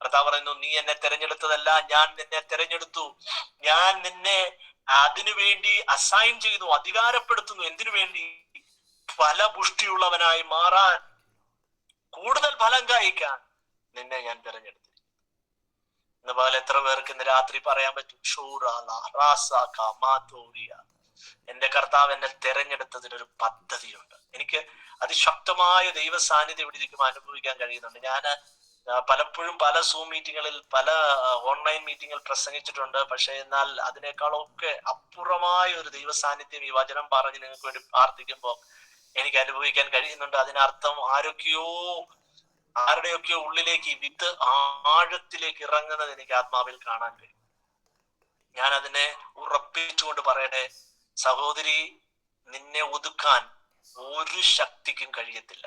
കർത്താവ് പറയുന്നു, നീ എന്നെ തിരഞ്ഞെടുത്തതല്ല, ഞാൻ നിന്നെ തിരഞ്ഞെടുത്തു. ഞാൻ നിന്നെ അതിനു വേണ്ടി അസൈൻ ചെയ്യുന്നു, അധികാരപ്പെടുത്തുന്നു. എന്തിനു വേണ്ടി? ഫലപുഷ്ടിയുള്ളവനായി മാറാൻ, കൂടുതൽ ഫലം കായ്ക്കാൻ നിന്നെ ഞാൻ തിരഞ്ഞെടുത്തു. ഇന്ന് പോലെ എത്ര പേർക്ക് ഇന്ന് രാത്രി പറയാൻ പറ്റും, എന്റെ കർത്താവ് എന്നെ തിരഞ്ഞെടുത്തതിനൊരു പദ്ധതിയുണ്ട്. എനിക്ക് അതിശക്തമായ ദൈവ സാന്നിധ്യം ഇവിടെ ഇരിക്കുമ്പോൾ അനുഭവിക്കാൻ കഴിയുന്നുണ്ട്. ഞാൻ പലപ്പോഴും പല സൂം മീറ്റിങ്ങുകളിൽ, പല ഓൺലൈൻ മീറ്റിങ്ങുകൾ പ്രസംഗിച്ചിട്ടുണ്ട്. പക്ഷെ എന്നാൽ അതിനേക്കാളൊക്കെ അപ്പുറമായ ഒരു ദൈവ സാന്നിധ്യം ഈ വചനം പറഞ്ഞ് നിങ്ങൾക്ക് വേണ്ടി പ്രാർത്ഥിക്കുമ്പോൾ എനിക്ക് അനുഭവിക്കാൻ കഴിയുന്നുണ്ട്. അതിനർത്ഥം ആരുടെയൊക്കെയോ ഉള്ളിലേക്ക് വിത്ത് ആഴത്തിലേക്ക് ഇറങ്ങുന്നത് എനിക്ക് ആത്മാവിൽ കാണാൻ കഴിയും. ഞാൻ അതിനെ ഉറപ്പിച്ചുകൊണ്ട് പറയട്ടെ, സഹോദരി, നിന്നെ ഒതുക്കാൻ ഒരു ശക്തിക്കും കഴിയത്തില്ല.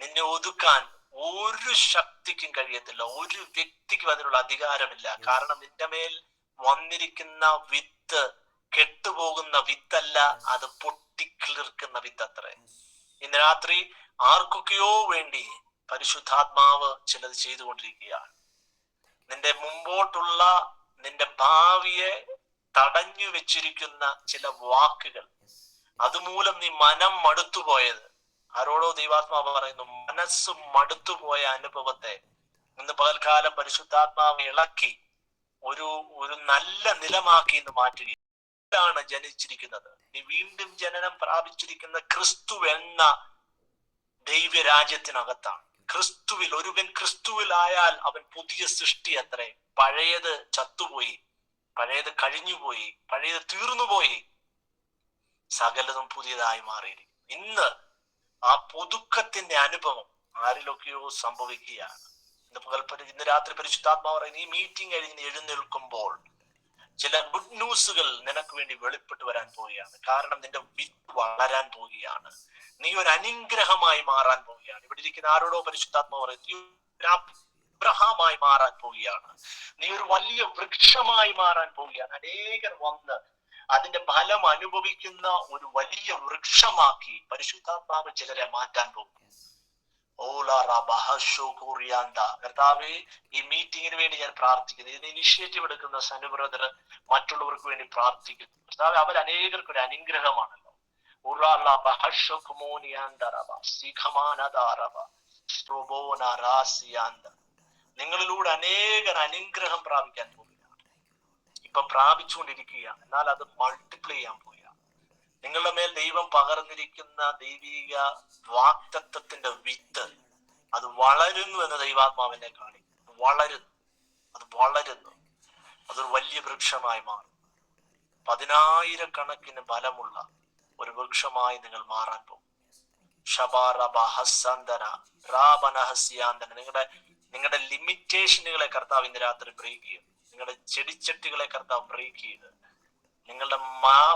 നിന്നെ ഒതുക്കാൻ ഒരു ശക്തിക്കും കഴിയത്തില്ല. ഒരു വ്യക്തിക്കും അതിനുള്ള അധികാരമില്ല. കാരണം നിന്റെ മേൽ വന്നിരിക്കുന്ന വിത്ത് കെട്ടുപോകുന്ന വിത്തല്ല, അത് പൊട്ടിക്കിളിർക്കുന്ന വിത്തത്രേ. ഇന്ന് രാത്രി ആർക്കൊക്കെയോ വേണ്ടി പരിശുദ്ധാത്മാവ് ചിലത് ചെയ്തുകൊണ്ടിരിക്കുകയാണ്. നിന്റെ മുമ്പോട്ടുള്ള നിന്റെ ഭാവിയെ തടഞ്ഞു വെച്ചിരിക്കുന്ന ചില വാക്കുകൾ, അതുമൂലം നീ മനം മടുത്തുപോയത്, ആരോടോ ദൈവാത്മാവ് പറയുന്നു, മനസ്സ് മടുത്തുപോയ അനുഭവത്തെ ഇന്ന് പകൽക്കാലം പരിശുദ്ധാത്മാവ് ഇളക്കി ഒരു നല്ല നിലമാക്കി ഇന്ന് മാറ്റുകയാണ്. ജനിച്ചിരിക്കുന്നത്, നീ വീണ്ടും ജനനം പ്രാപിച്ചിരിക്കുന്ന ക്രിസ്തു എന്ന ദൈവരാജ്യത്തിനകത്താണ്. ക്രിസ്തുവിൽ ഒരുവൻ ക്രിസ്തുവിലായാൽ അവൻ പുതിയ സൃഷ്ടി അത്രേ. പഴയത് ചത്തുപോയി, പഴയത് കഴിഞ്ഞുപോയി, പഴയത് തീർന്നുപോയി, സകലതും പുതിയതായി മാറിയിരിക്കും. ഇന്ന് ആ പുതുക്കത്തിന്റെ അനുഭവം ആരിലൊക്കെയോ സംഭവിക്കുകയാണ്. ഇന്ന് രാത്രി പരിശുദ്ധാത്മാവ് പറയുന്നത്, ഈ മീറ്റിംഗ് കഴിഞ്ഞ് എഴുന്നേൽക്കുമ്പോൾ ചില ഗുഡ് ന്യൂസുകൾ നിനക്ക് വേണ്ടി വെളിപ്പെട്ട് വരാൻ പോവുകയാണ്. കാരണം നിന്റെ വിത്ത് വളരാൻ പോവുകയാണ്. നീ ഒരു അനുഗ്രഹമായി മാറാൻ പോവുകയാണ്. ഇവിടെ ഇരിക്കുന്ന ആരോടോ പരിശുദ്ധാത്മാവ് പറയുന്നത്, നീ ഒരു അബ്രഹാമായി മാറാൻ പോവുകയാണ്. നീ ഒരു വലിയ വൃക്ഷമായി മാറാൻ പോവുകയാണ്. അനേകർ വന്ന് അതിന്റെ ഫലം അനുഭവിക്കുന്ന ഒരു വലിയ വൃക്ഷമാക്കി പരിശുദ്ധാത്മാവ് ചിലരെ മാറ്റാൻ പോകും. കർത്താവേ, ഈ മീറ്റിങ്ങിന് വേണ്ടി ഞാൻ പ്രാർത്ഥിക്കുന്നു. ഇതിന് ഇനിഷ്യേറ്റീവ് എടുക്കുന്ന സനു ബ്രദർ മറ്റുള്ളവർക്ക് വേണ്ടി പ്രാർത്ഥിക്കുന്നു. കർത്താവേ, അവർ അനേകർക്ക് ഒരു അനുഗ്രഹമാണല്ലോ. നിങ്ങളിലൂടെ അനേകർ അനുഗ്രഹം പ്രാപിക്കാൻ പോവുകയാണ്. ഇപ്പൊ പ്രാപിച്ചുകൊണ്ടിരിക്കുകയാണ്. എന്നാൽ അത് മൾട്ടിപ്ലൈ ചെയ്യാൻ പോവുകയാണ്. നിങ്ങളുടെ മേൽ ദൈവം പകർന്നിരിക്കുന്ന ദൈവിക വാക്തത്വത്തിന്റെ വിത്ത് അത് വളരുന്നു എന്ന് ദൈവാത്മാവിനെ കാണിക്കും. വളരുന്നു, അത് വളരുന്നു, അതൊരു വലിയ വൃക്ഷമായി മാറും. 10,000 ബലമുള്ള ഒരു വൃക്ഷമായി നിങ്ങൾ മാറാൻ പോകും. നിങ്ങളുടെ ലിമിറ്റേഷനുകളെ കർത്താവ് ഇന്ന് രാത്രി ബ്രേക്ക് ചെയ്യും. നിങ്ങളുടെ ചെടിച്ചട്ടികളെ കർത്താവ് ബ്രേക്ക് ചെയ്ത് നിങ്ങളുടെ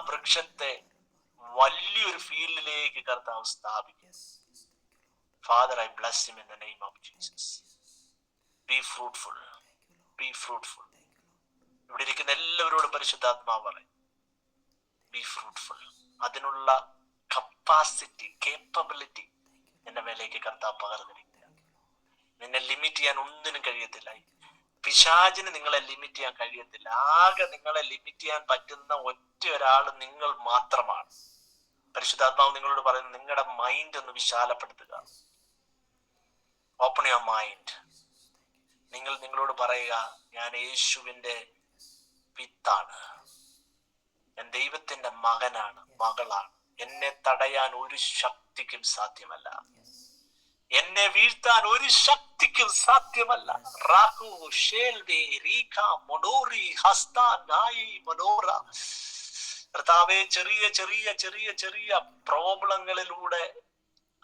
വൃക്ഷത്തെ വലിയൊരു ഫീൽഡിലേക്ക് കർത്താവ് സ്ഥാപിക്കും. Father, I bless him in the name of Jesus. Be fruitful. Be fruitful. ഇവിടെ ഇരിക്കുന്ന എല്ലാവരോടും പരിശുദ്ധാത്മാവ് പറയും, ബി ഫ്രൂട്ട്ഫുൾ. അതിനുള്ള കപ്പാസിറ്റി, കേപ്പബിലിറ്റി നിന്റെ മേലേക്ക് കർത്താവ് പകർന്നിരിക്കുക. നിന്നെ ലിമിറ്റ് ചെയ്യാൻ ഒന്നിനും കഴിയത്തില്ല. പിശാചിന് നിങ്ങളെ ലിമിറ്റ് ചെയ്യാൻ കഴിയത്തില്ല. ആകെ നിങ്ങളെ ലിമിറ്റ് ചെയ്യാൻ പറ്റുന്ന ഒറ്റ ഒരാൾ നിങ്ങൾ മാത്രമാണ്. പരിശുദ്ധാത്മാവ് നിങ്ങളോട് പറയുന്നത്, നിങ്ങളുടെ മൈൻഡ് ഒന്ന് വിശാലപ്പെടുത്തുക. Open your mind. നിങ്ങളോട് പറയുക, ഞാൻ യേശുവിന്റെ വിത്താണ്, ഞാൻ ദൈവത്തിന്റെ മകനാണ്, മകളാണ്. എന്നെ തടയാൻ ഒരു ശക്തിക്കും സാധ്യമല്ല, എന്നെ വീഴ്ത്താൻ ഒരു ശക്തിക്കും സാധ്യമല്ല. കർത്താവേ, ചെറിയ ചെറിയ ചെറിയ ചെറിയ പ്രോബ്ലങ്ങളിലൂടെ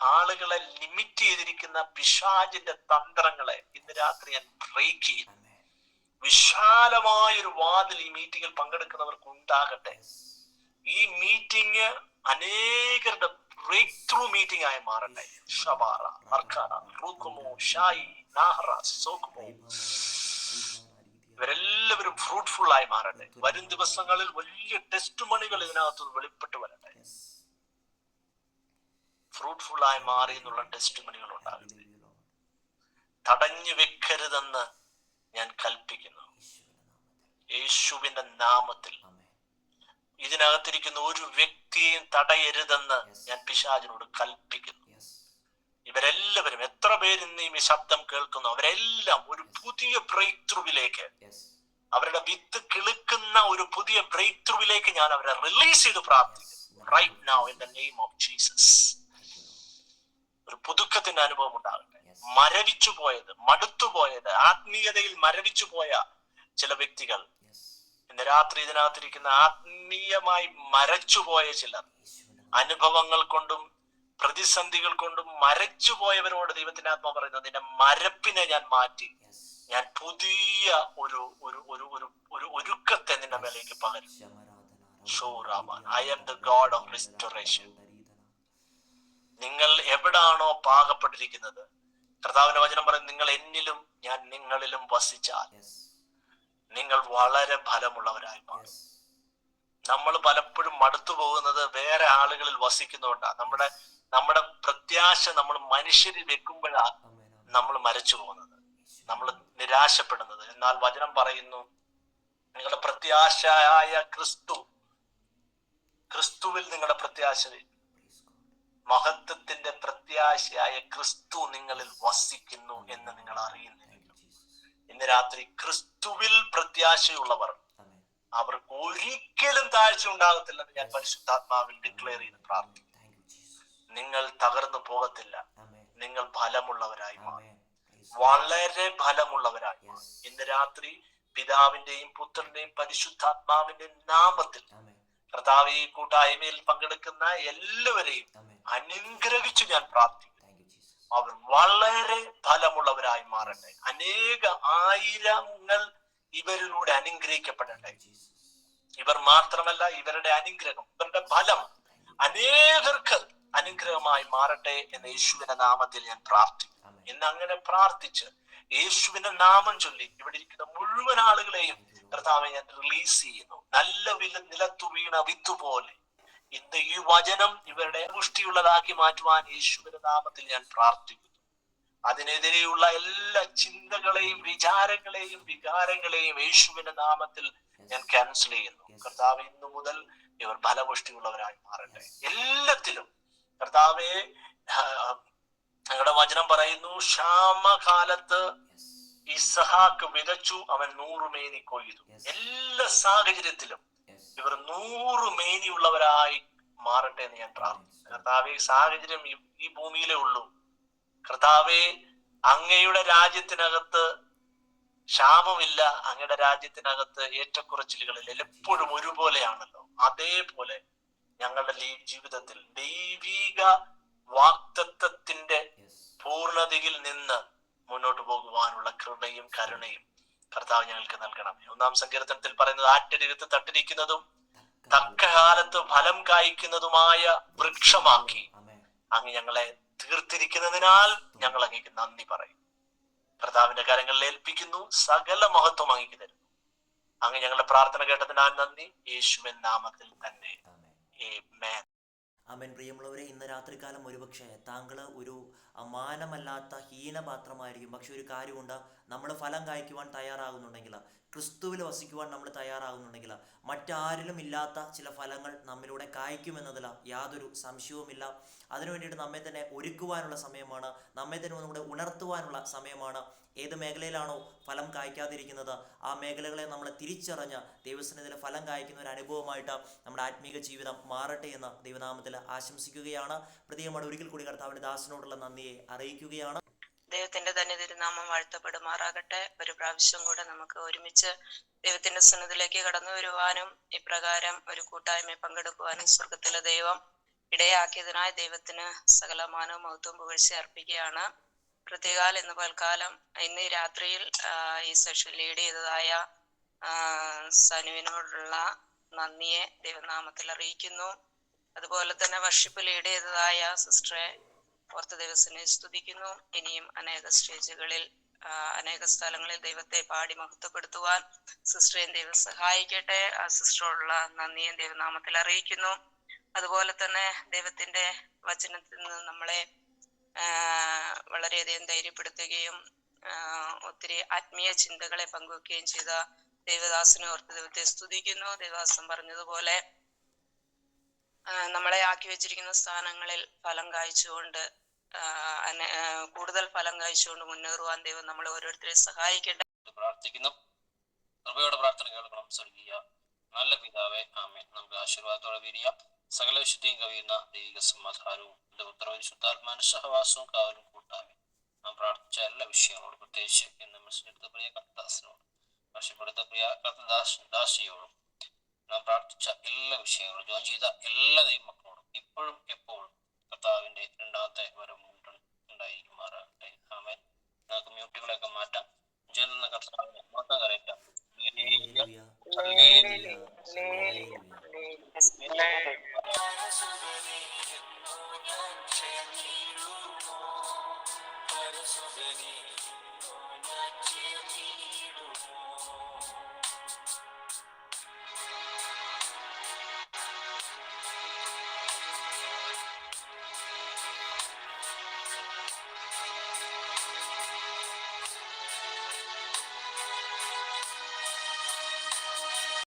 ആളുകളെ ലിമിറ്റ് ചെയ്തിരിക്കുന്ന പിശാചിന്റെ തന്ത്രങ്ങളെ ഇന്ന് രാത്രി ഞാൻ ബ്രേക്ക് ചെയ്യും. വിശാലമായൊരു വാതിൽ ഈ മീറ്റിംഗിൽ പങ്കെടുക്കുന്നവർക്ക് ഉണ്ടാകട്ടെ. ഈ മീറ്റിംഗ് അനേകരുടെ ബ്രേക്ക് ത്രൂ മീറ്റിംഗ് ആയി മാറട്ടെ. ഷബാറ, മർഖാന, റൂക്കുമോ, ഷായി, നാഹറ, സോക്കുമോ, ഇവരെല്ലാവരും ഫ്രൂട്ട്ഫുൾ ആയി മാറട്ടെ. വരും ദിവസങ്ങളിൽ വലിയ ടെസ്റ്റ് മണികൾ ഇതിനകത്ത് വെളിപ്പെട്ട് വരട്ടെ. ഫ്രൂട്ട്ഫുൾ ആയി മാറി എന്നുള്ള ടെസ്റ്റ് മണികൾ ഉണ്ടാകട്ടെ. തടഞ്ഞു വെക്കരുതെന്ന് ഞാൻ കൽപ്പിക്കുന്നു യേശുവിന്റെ നാമത്തിൽ. ഇതിനകത്തിരിക്കുന്ന ഒരു വ്യക്തിയെയും തടയരുതെന്ന് ഞാൻ പിശാചിനോട് കൽപ്പിക്കുന്നു. ഇവരെല്ലാവരും, എത്ര പേര് ഇന്ന് ഈ ശബ്ദം കേൾക്കുന്നു, അവരെല്ലാം ഒരു പുതിയ ബ്രേക്ക് ത്രൂവിലേക്ക്, അവരുടെ വിത്ത് കിളുക്കുന്ന ഒരു പുതിയ ബ്രേക്ക് ത്രൂവിലേക്ക് ഞാൻ അവരെ റിലീസ് ചെയ്ത് പ്രാർത്ഥിക്കുന്നു. Right now in the name of Jesus. ഒരു പുതുക്കത്തിന്റെ അനുഭവം ഉണ്ടാകട്ടെ. മരവിച്ചു പോയത്, മടുത്തുപോയത്, ആത്മീയതയിൽ മരവിച്ചു പോയ ചില വ്യക്തികൾ ഇന്ന് രാത്രി ഇതിനകത്തിരിക്കുന്ന ആത്മീയമായി മരച്ചുപോയ ചിലർ, അനുഭവങ്ങൾ കൊണ്ടും പ്രതിസന്ധികൾ കൊണ്ടും മരച്ചുപോയവരോട് ദൈവത്തിന്റെ ആത്മാവ് പറയുന്നത്, നിന്റെ മരപ്പിനെ ഞാൻ മാറ്റി, ഞാൻ പുതിയ ഒരു ഒരുക്കത്തെ നിന്റെ മേലേക്ക് പകരും. ഷോറാമാൻ. I am the God of restoration. നിങ്ങൾ എവിടാണോ പാകപ്പെട്ടിരിക്കുന്നത്, കർത്താവിന്റെ വചനം പറയുന്നത്, നിങ്ങൾ എന്നിലും ഞാൻ നിങ്ങളിലും വസിച്ചാൽ നിങ്ങൾ വളരെ ഫലമുള്ളവരായി മാറും. നമ്മൾ പലപ്പോഴും മടുത്തു പോകുന്നത് വേറെ ആളുകളിൽ വസിക്കുന്നതുകൊണ്ടാണ്. നമ്മുടെ പ്രത്യാശ നമ്മൾ മനുഷ്യരിൽ വെക്കുമ്പോഴാണ് നമ്മൾ മരിച്ചു പോകുന്നത്, നമ്മൾ നിരാശപ്പെടുന്നത്. എന്നാൽ വചനം പറയുന്നു, നിങ്ങളുടെ പ്രത്യാശയായ ക്രിസ്തുവിൽ നിങ്ങളുടെ പ്രത്യാശ, മഹത്വത്തിന്റെ പ്രത്യാശയായ ക്രിസ്തു നിങ്ങളിൽ വസിക്കുന്നു എന്ന് നിങ്ങൾ അറിയുന്നില്ലല്ലോ. ഇന്ന് രാത്രി ക്രിസ്തുവിൽ പ്രത്യാശയുള്ളവർ അവർക്ക് ഒരിക്കലും താഴ്ച ഉണ്ടാകത്തില്ലെന്ന് ഞാൻ പരിശുദ്ധാത്മാവിൽ ഡിക്ലെയർ ചെയ്ത് പ്രാർത്ഥിക്കുന്നു. നിങ്ങൾ തകർന്നു പോകത്തില്ല, നിങ്ങൾ ഫലമുള്ളവരായി മാറും, വളരെ ഫലമുള്ളവരായി മാറും. ഇന്ന് രാത്രി പിതാവിന്റെയും പുത്രന്റെയും പരിശുദ്ധാത്മാവിന്റെയും നാമത്തിൽ കർത്താവ് ഈ കൂട്ടായ്മയിൽ പങ്കെടുക്കുന്ന എല്ലാവരെയും അനുഗ്രഹിച്ചു ഞാൻ പ്രാർത്ഥിക്കുന്നു. അവർ വളരെ ഫലമുള്ളവരായി മാറട്ടെ. അനേക ആയിരങ്ങൾ ഇവരിലൂടെ അനുഗ്രഹിക്കപ്പെടട്ടെ. ഇവർ മാത്രമല്ല, ഇവരുടെ അനുഗ്രഹം, ഇവരുടെ ഫലം അനേകർക്ക് അനുഗ്രഹമായി മാറട്ടെ എന്ന് യേശുവിന്റെ നാമത്തിൽ ഞാൻ പ്രാർത്ഥിക്കുന്നു. ഇന്ന് അങ്ങനെ പ്രാർത്ഥിച്ച് യേശുവിന്റെ നാമം ചൊല്ലി ഇവിടെ ഇരിക്കുന്ന മുഴുവൻ ആളുകളെയും കർത്താവെ ഞാൻ റിലീസ് ചെയ്യുന്നു. നല്ല നിലത്തു വീണ വിത്ത് പോലെ ഇന്ന് ഈ വചനം ഇവരുടെ പുഷ്ടിയുള്ളതാക്കി മാറ്റുവാൻ യേശുവിന്റെ നാമത്തിൽ ഞാൻ പ്രാർത്ഥിക്കുന്നു. അതിനെതിരെയുള്ള എല്ലാ ചിന്തകളെയും വിചാരങ്ങളെയും വികാരങ്ങളെയും യേശുവിന്റെ നാമത്തിൽ ഞാൻ ക്യാൻസൽ ചെയ്യുന്നു. കർത്താവ് ഇന്നു മുതൽ ഇവർ ഫലപുഷ്ടിയുള്ളവരായി മാറട്ടെ എല്ലാത്തിലും. കർത്താവെ, ഞങ്ങളുടെ വചനം പറയുന്നു, ക്ഷാമകാലത്ത് ഇസഹാക്ക് വിതച്ചു, അവൻ 100 മേനി കൊയ്തു. എല്ലാ സാഹചര്യത്തിലും ഇവർ 100 മേനിയുള്ളവരായി മാറട്ടെ എന്ന് ഞാൻ പ്രാർത്ഥിക്കുന്നു. കർത്താവെ, സാഹചര്യം ഈ ഭൂമിയിലേ ഉള്ളൂ. കർത്താവെ, അങ്ങയുടെ രാജ്യത്തിനകത്ത് ക്ഷാമമില്ല, അങ്ങയുടെ രാജ്യത്തിനകത്ത് ഏറ്റക്കുറച്ചിലുകളിൽ എപ്പോഴും ഒരുപോലെയാണല്ലോ. അതേപോലെ ഞങ്ങളുടെ ജീവിതത്തിൽ ദൈവിക വാഗ്ദത്തത്തിന്റെ പൂർണ്ണതയിൽ നിന്ന് മുന്നോട്ട് പോകുവാനുള്ള കൃപയും കരുണയും കർത്താവ് ഞങ്ങൾക്ക് നൽകണമേ. 1-ാം സങ്കീർത്തനത്തിൽ പറയുന്നത്, ആറ്റരികത്ത് തട്ടിരിക്കുന്നതും തക്ക കാലത്ത് ഫലം കായ്ക്കുന്നതുമായ വൃക്ഷമാക്കി അങ്ങ് ഞങ്ങളെ തീർത്തിരിക്കുന്നതിനാൽ ഞങ്ങൾ അങ്ങേക്ക് നന്ദി പറയും. കർത്താവിന്റെ കരങ്ങളിൽ ഏൽപ്പിക്കുന്നു, സകല മഹത്വം അങ്ങേക്ക് തരുന്നു. അങ്ങ് ഞങ്ങളുടെ പ്രാർത്ഥന കേട്ടതിനാൽ നന്ദി, യേശുവിൻ നാമത്തിൽ തന്നെ. ആമേൻ. ആമേൻ. പ്രിയമുള്ളവരെ, ഇന്ന് രാത്രികാലം ഒരുപക്ഷെ താങ്കൾ ഒരു മാനമല്ലാത്ത ഹീനപാത്രമായിരിക്കും. പക്ഷെ ഒരു കാര്യമുണ്ട്, നമ്മൾ ഫലം കായ്ക്കുവാൻ തയ്യാറാകുന്നുണ്ടെങ്കിൽ, ക്രിസ്തുവിൽ വസിക്കുവാൻ നമ്മൾ തയ്യാറാകുന്നുണ്ടെങ്കിൽ, മറ്റാരിലും ഇല്ലാത്ത ചില ഫലങ്ങൾ നമ്മിലൂടെ കായ്ക്കുമെന്നതിൽ യാതൊരു സംശയവുമില്ല. അതിനു വേണ്ടിയിട്ട് നമ്മെ തന്നെ ഒരുക്കുവാനുള്ള സമയമാണ്, നമ്മെ തന്നെ ഒന്നുകൂടെ ഉണർത്തുവാനുള്ള സമയമാണ്. ഏത് മേഖലയിലാണോ ഫലം കായ്ക്കാതിരിക്കുന്നത്, ആ മേഖലകളെ നമ്മൾ തിരിച്ചറിഞ്ഞ് ദൈവസന്നിധിയിൽ ഫലം കായ്ക്കുന്ന ഒരു അനുഭവമായിട്ട് നമ്മുടെ ആത്മീക ജീവിതം മാറട്ടെ എന്ന് ദൈവനാമത്തിൽ ആശംസിക്കുകയാണ്. പ്രത്യേകമായി ഒരിക്കൽ കൂടി കർത്താവിന്റെ ദാസനോടുള്ള നന്ദിയെ അറിയിക്കുകയാണ്. ദൈവത്തിന്റെ തന്നെ തിരുനാമം വാഴ്ത്തപ്പെടുമാറാകട്ടെ. ഒരു പ്രാവശ്യം കൂടെ നമുക്ക് ഒരുമിച്ച് ദൈവത്തിന്റെ സന്നിധിയിലേക്ക് കടന്നു വരുവാനും ഇപ്രകാരം ഒരു കൂട്ടായ്മ പങ്കെടുക്കുവാനും സ്വർഗത്തിലെ ദൈവം ഇടയാക്കിയതിനായി ദൈവത്തിന് സകല മാനവും മഹത്വവും പുകഴ്ച അർപ്പിക്കുകയാണ്. പ്രത്യേകാൽ ഇന്ന് പൽക്കാലം ഇന്ന് രാത്രിയിൽ ഈ സെഷൻ ലീഡ് ചെയ്തതായ സനുവിനോടുള്ള നന്ദിയെ ദൈവനാമത്തിൽ അറിയിക്കുന്നു. അതുപോലെ തന്നെ വർഷിപ്പ് ലീഡ് ചെയ്തതായ സിസ്റ്ററെ ഓർത്ത ദിവസനെ സ്തുതിക്കുന്നു. ഇനിയും അനേക സ്റ്റേജുകളിൽ അനേക സ്ഥലങ്ങളിൽ ദൈവത്തെ പാടി മഹത്വപ്പെടുത്തുവാൻ സിസ്റ്ററെയും ദൈവം സഹായിക്കട്ടെ. ആ സിസ്റ്ററോടുള്ള നന്ദിയും ദൈവനാമത്തിൽ അറിയിക്കുന്നു. അതുപോലെ തന്നെ ദൈവത്തിന്റെ വചനത്തിൽ നിന്ന് നമ്മളെ വളരെയധികം ധൈര്യപ്പെടുത്തുകയും ഒത്തിരി ആത്മീയ ചിന്തകളെ പങ്കുവെക്കുകയും ചെയ്ത ദേവദാസനെ ഓർത്ത് ദൈവത്തെ സ്തുതിക്കുന്നു. ദേവദാസൻ പറഞ്ഞതുപോലെ നമ്മളെ ആക്കി വെച്ചിരിക്കുന്ന സ്ഥാനങ്ങളിൽ ഫലം കായ്ച്ചുകൊണ്ട് കൂടുതൽ ഫലം കായ്ച്ചുകൊണ്ട് മുന്നേറുവാൻ ദൈവം നമ്മളെ ഓരോരുത്തരെ സഹായിക്കട്ടെ. പ്രാർത്ഥിക്കുന്നു. കൃപയോടെ പ്രാർത്ഥന കേൾക്കണം. സ്വർഗീയ നല്ല പിതാവേ, ആമേൻ. നമുക്ക് ആശീർവാദത്തോടെ പിരിയാം. സകല വിശുദ്ധിയും കവിയുന്ന ദൈവിക സമാധാനവും ശുദ്ധാത്മാന സഹവാസവും കാവലും കൂട്ടാമേ. നാം പ്രാർത്ഥിച്ച എല്ലാ വിഷയങ്ങളോടും, പ്രത്യേകിച്ച് എന്ന് മനസ്സിലെടുത്ത പ്രിയ കർത്താസിനോടും വർഷപ്പെടുത്ത പ്രിയ ദാസിയോടും നാം പ്രാർത്ഥിച്ച എല്ലാ വിഷയങ്ങളും ജോയിൻ ചെയ്ത എല്ലാ ദൈവമക്കളോടും ഇപ്പോഴും എപ്പോഴും കർത്താവിന്റെ രണ്ടാമത്തെ വരം ഉണ്ടായിരിക്കുമാറാകട്ടെ. ആമേൻ. നമുക്ക് മ്യൂട്ടുകളൊക്കെ മാറ്റാം. ജന കർത്താവിനെ മാത്രം കരയറ്റാം. ഞാൻ ചേർന്നിടുമോ